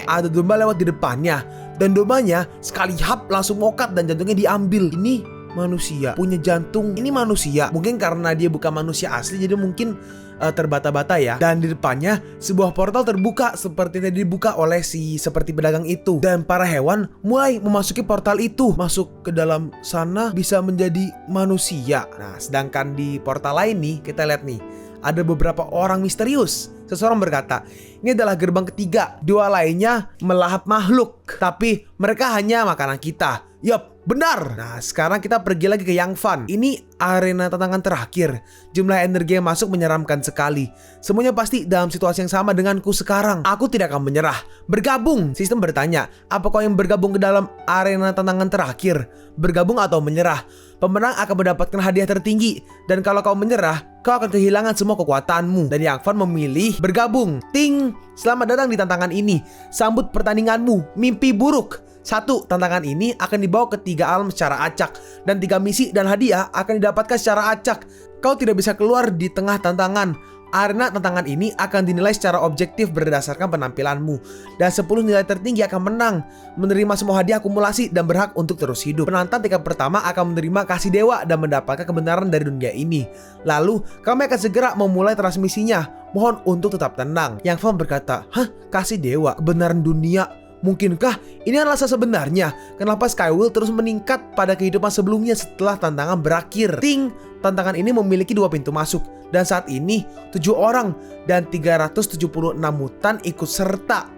Ada domba lewat di depannya. Dan dombanya sekali hap langsung mokat dan jantungnya diambil. Ini manusia, punya jantung. Ini manusia. Mungkin karena dia bukan manusia asli, jadi mungkin terbata-bata ya. Dan di depannya sebuah portal terbuka seperti yang dibuka oleh si seperti pedagang itu. Dan para hewan mulai memasuki portal itu. Masuk ke dalam sana bisa menjadi manusia. Nah, sedangkan di portal lain nih, kita lihat nih, ada beberapa orang misterius. Seseorang berkata, ini adalah gerbang ketiga. 2 lainnya melahap makhluk, tapi mereka hanya makanan kita. Yup, benar. Nah, sekarang kita pergi lagi ke Yang Fan. Ini arena tantangan terakhir. Jumlah energi yang masuk menyeramkan sekali. Semuanya pasti dalam situasi yang sama denganku sekarang. Aku tidak akan menyerah. Bergabung. Sistem bertanya, apa kau yang bergabung ke dalam arena tantangan terakhir? Bergabung atau menyerah? Pemenang akan mendapatkan hadiah tertinggi. Dan kalau kau menyerah, kau akan kehilangan semua kekuatanmu. Dan Yang Fan memilih bergabung. Ting, selamat datang di tantangan ini. Sambut pertandinganmu. Mimpi buruk. 1. Tantangan ini akan dibawa ke 3 alam secara acak. Dan 3 misi dan hadiah akan didapatkan secara acak. Kau tidak bisa keluar di tengah tantangan. Arena tantangan ini akan dinilai secara objektif berdasarkan penampilanmu. Dan 10 nilai tertinggi akan menang, menerima semua hadiah akumulasi dan berhak untuk terus hidup. Penantang tingkat pertama akan menerima kasih dewa dan mendapatkan kebenaran dari dunia ini. Lalu kami akan segera memulai transmisinya. Mohon untuk tetap tenang. Yang Fan berkata, hah? Kasih dewa? Kebenaran dunia? Mungkinkah ini adalah sebenarnya? Kenapa Skywheel terus meningkat pada kehidupan sebelumnya setelah tantangan berakhir? Ting, tantangan ini memiliki 2 pintu masuk. Dan saat ini 7 orang dan 376 mutan ikut serta.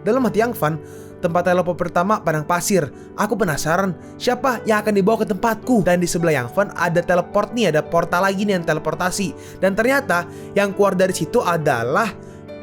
Dalam hati Yang Fan, tempat teleport pertama padang pasir. Aku penasaran siapa yang akan dibawa ke tempatku. Dan di sebelah Yang Fan ada teleport nih, ada portal lagi nih yang teleportasi. Dan ternyata yang keluar dari situ adalah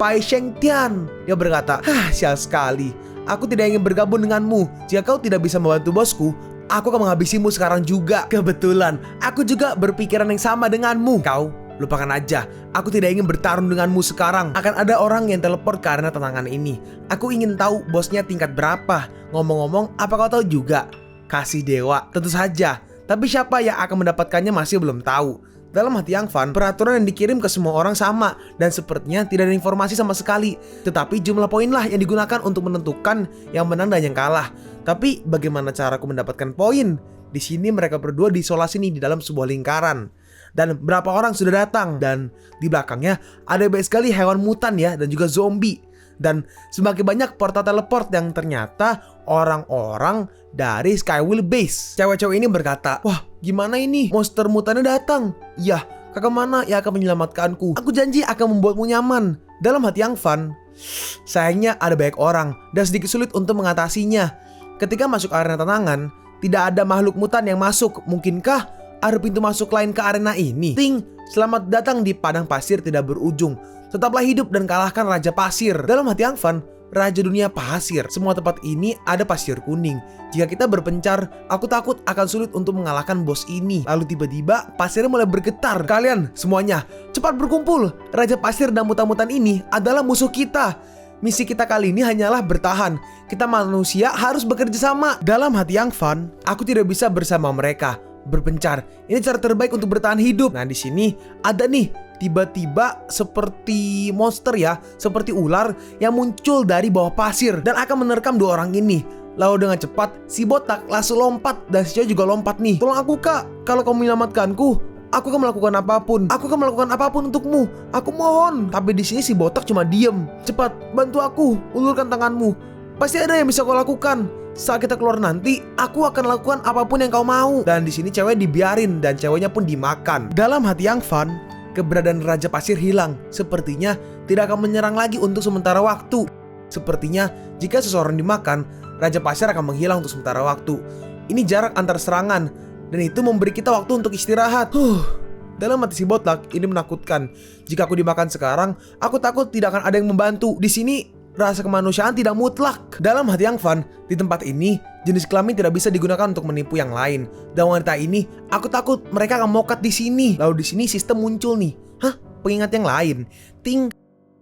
Pai Shengtian. Dia berkata, sial sekali. Aku tidak ingin bergabung denganmu. Jika kau tidak bisa membantu bosku, aku akan menghabisimu sekarang juga. Kebetulan, aku juga berpikiran yang sama denganmu. Kau, lupakan aja. Aku tidak ingin bertarung denganmu sekarang. Akan ada orang yang teleport karena tantangan ini. Aku ingin tahu bosnya tingkat berapa. Ngomong-ngomong, apa kau tahu juga? Kasih dewa, tentu saja. Tapi siapa yang akan mendapatkannya masih belum tahu. Dalam hati Yang Fan, peraturan yang dikirim ke semua orang sama dan sepertinya tidak ada informasi sama sekali. Tetapi jumlah poinlah yang digunakan untuk menentukan yang menang dan yang kalah. Tapi bagaimana cara aku mendapatkan poin? Di sini mereka berdua diisolasi nih di dalam sebuah lingkaran. Dan berapa orang sudah datang, dan di belakangnya ada banyak sekali hewan mutan ya, dan juga zombie. Dan semakin banyak portal teleport yang ternyata orang-orang dari Skywheel Base. Cewek-cewek ini berkata, wah gimana ini, monster mutannya datang. Yah, kakak mana yang akan menyelamatkanku? Aku janji akan membuatmu nyaman. Dalam hati Yang Fan, sayangnya ada banyak orang dan sedikit sulit untuk mengatasinya. Ketika masuk arena tantangan, tidak ada makhluk mutan yang masuk. Mungkinkah ada pintu masuk lain ke arena ini? Ting, selamat datang di padang pasir tidak berujung. Tetaplah hidup dan kalahkan Raja Pasir. Dalam hati Yang Fan, Raja Dunia Pasir. Semua tempat ini ada pasir kuning. Jika kita berpencar, aku takut akan sulit untuk mengalahkan bos ini. Lalu tiba-tiba pasirnya mulai bergetar. Kalian semuanya cepat berkumpul. Raja Pasir dan mutan-mutan ini adalah musuh kita. Misi kita kali ini hanyalah bertahan. Kita manusia harus bekerja sama. Dalam hati Yang Fan, aku tidak bisa bersama mereka. Berpencar, ini cara terbaik untuk bertahan hidup. Nah di sini ada nih tiba-tiba seperti monster ya, seperti ular yang muncul dari bawah pasir dan akan menerkam dua orang ini. Lalu dengan cepat si botak langsung lompat dan si cewek juga lompat nih. Tolong aku kak, kalau kamu menyelamatkanku, aku akan melakukan apapun. Aku akan melakukan apapun untukmu. Aku mohon. Tapi di sini si botak cuma diem. Cepat bantu aku, ulurkan tanganmu. Pasti ada yang bisa kau lakukan. Saat kita keluar nanti, aku akan lakukan apapun yang kau mau. Dan di sini cewek dibiarin dan ceweknya pun dimakan. Dalam hati Yang Fan, keberadaan Raja Pasir hilang. Sepertinya tidak akan menyerang lagi untuk sementara waktu. Sepertinya jika seseorang dimakan, Raja Pasir akan menghilang untuk sementara waktu. Ini jarak antar serangan dan itu memberi kita waktu untuk istirahat. Dalam hati si botak ini menakutkan. Jika aku dimakan sekarang, aku takut tidak akan ada yang membantu. Di sini rasa kemanusiaan tidak mutlak. Dalam hati Yang Fan, di tempat ini jenis kelamin tidak bisa digunakan untuk menipu yang lain. Dan wanita ini, aku takut mereka akan mokat di sini. Lalu di sini sistem muncul nih. Pengingat yang lain. Ting,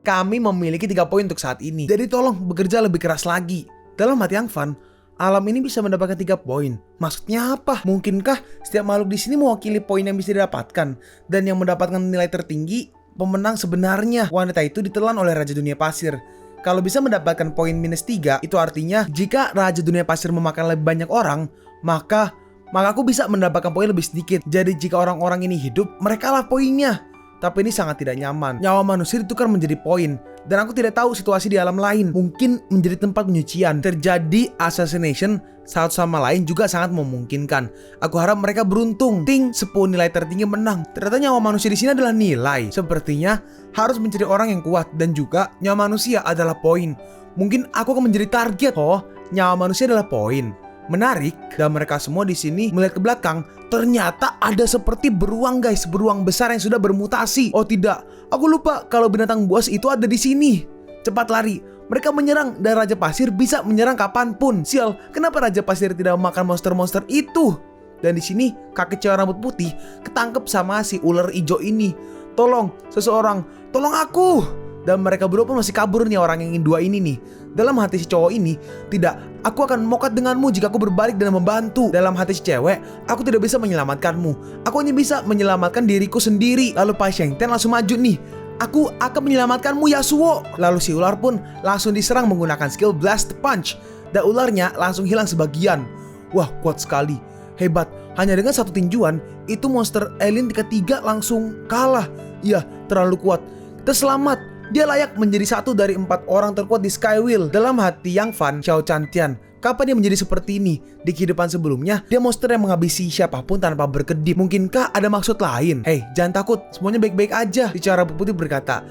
kami memiliki 3 poin untuk saat ini. Jadi tolong bekerja lebih keras lagi. Dalam hati Yang Fan, alam ini bisa mendapatkan 3 poin. Maksudnya apa? Mungkinkah setiap makhluk di sini mewakili poin yang bisa didapatkan? Dan yang mendapatkan nilai tertinggi, pemenang sebenarnya. Wanita itu ditelan oleh Raja Dunia Pasir. Kalau bisa mendapatkan poin -3, itu artinya jika Raja Dunia Pasir memakan lebih banyak orang, maka aku bisa mendapatkan poin lebih sedikit. Jadi jika orang-orang ini hidup, mereka lah poinnya. Tapi ini sangat tidak nyaman. Nyawa manusia ditukar menjadi poin. Dan aku tidak tahu situasi di alam lain. Mungkin menjadi tempat penyucian. Terjadi assassination satu sama lain juga sangat memungkinkan. Aku harap mereka beruntung. Ting, 10 nilai tertinggi menang. Ternyata nyawa manusia di sini adalah nilai. Sepertinya harus mencari orang yang kuat. Dan juga nyawa manusia adalah poin. Mungkin aku akan menjadi target. Oh, nyawa manusia adalah poin. Menarik, dan mereka semua di sini melihat ke belakang. Ternyata ada seperti beruang guys, beruang besar yang sudah bermutasi. Oh tidak, aku lupa kalau binatang buas itu ada di sini. Cepat lari, mereka menyerang dan Raja Pasir bisa menyerang kapanpun. Sial, kenapa Raja Pasir tidak memakan monster-monster itu? Dan di sini kakek cewek rambut putih ketangkep sama si ular hijau ini. Tolong, seseorang, tolong aku. Dan mereka berdua pun masih kabur nih orang yang dua ini nih. Dalam hati si cowok ini, tidak, aku akan mokat denganmu jika aku berbalik dan membantu. Dalam hati si cewek, aku tidak bisa menyelamatkanmu. Aku hanya bisa menyelamatkan diriku sendiri. Lalu Pai Shengtian langsung maju nih. Aku akan menyelamatkanmu Yasuo. Lalu si ular pun langsung diserang menggunakan skill Blast Punch. Dan ularnya langsung hilang sebagian. Wah, kuat sekali. Hebat, hanya dengan satu tinjuan, itu monster alien ketiga langsung kalah. Ya, terlalu kuat. Kita selamat. Dia layak menjadi satu dari 4 orang terkuat di Skywheel. Dalam hati Yang Fan, Xiao Chantian, kapan dia menjadi seperti ini? Di kehidupan sebelumnya, dia monster yang menghabisi siapapun tanpa berkedip. Mungkinkah ada maksud lain? Hei, jangan takut, semuanya baik-baik aja. Si cara putih berkata,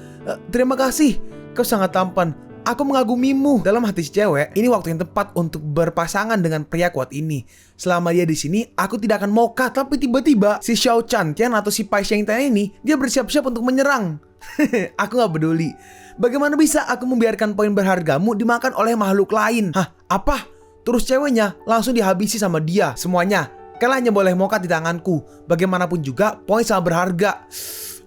terima kasih, kau sangat tampan. Aku mengagumimu. Dalam hati si cewek, ini waktu yang tepat untuk berpasangan dengan pria kuat ini. Selama dia di sini, aku tidak akan mokat. Tapi tiba-tiba si Xiao Chantian atau si Pai Shengtian ini, dia bersiap-siap untuk menyerang. Aku gak peduli. Bagaimana bisa aku membiarkan poin berhargamu dimakan oleh makhluk lain? Hah? Apa? Terus ceweknya langsung dihabisi sama dia semuanya. Kalian hanya boleh mokat di tanganku. Bagaimanapun juga poin sangat berharga.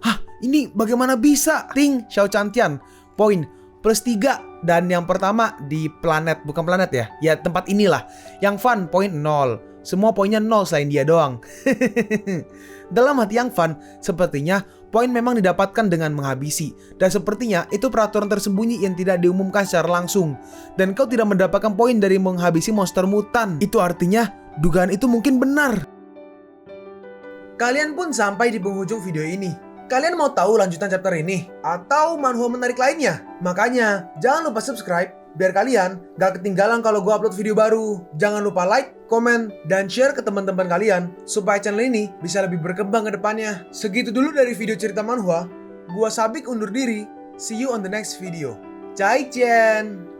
Hah? Ini bagaimana bisa? Ting, Xiao Chantian. Poin +3. Dan yang pertama di planet, bukan planet ya. Ya tempat inilah. Yang Fan poin 0. Semua poinnya 0 selain dia doang. Dalam hati Yang Fan, sepertinya poin memang didapatkan dengan menghabisi. Dan sepertinya itu peraturan tersembunyi yang tidak diumumkan secara langsung. Dan kau tidak mendapatkan poin dari menghabisi monster mutan. Itu artinya dugaan itu mungkin benar. Kalian pun sampai di penghujung video ini. Kalian mau tahu lanjutan chapter ini? Atau manhwa menarik lainnya? Makanya, jangan lupa subscribe biar kalian gak ketinggalan kalau gue upload video baru. Jangan lupa like, komen, dan share ke teman-teman kalian supaya channel ini bisa lebih berkembang ke depannya. Segitu dulu dari video cerita manhwa. Gua Sabik undur diri. See you on the next video. Zaijian!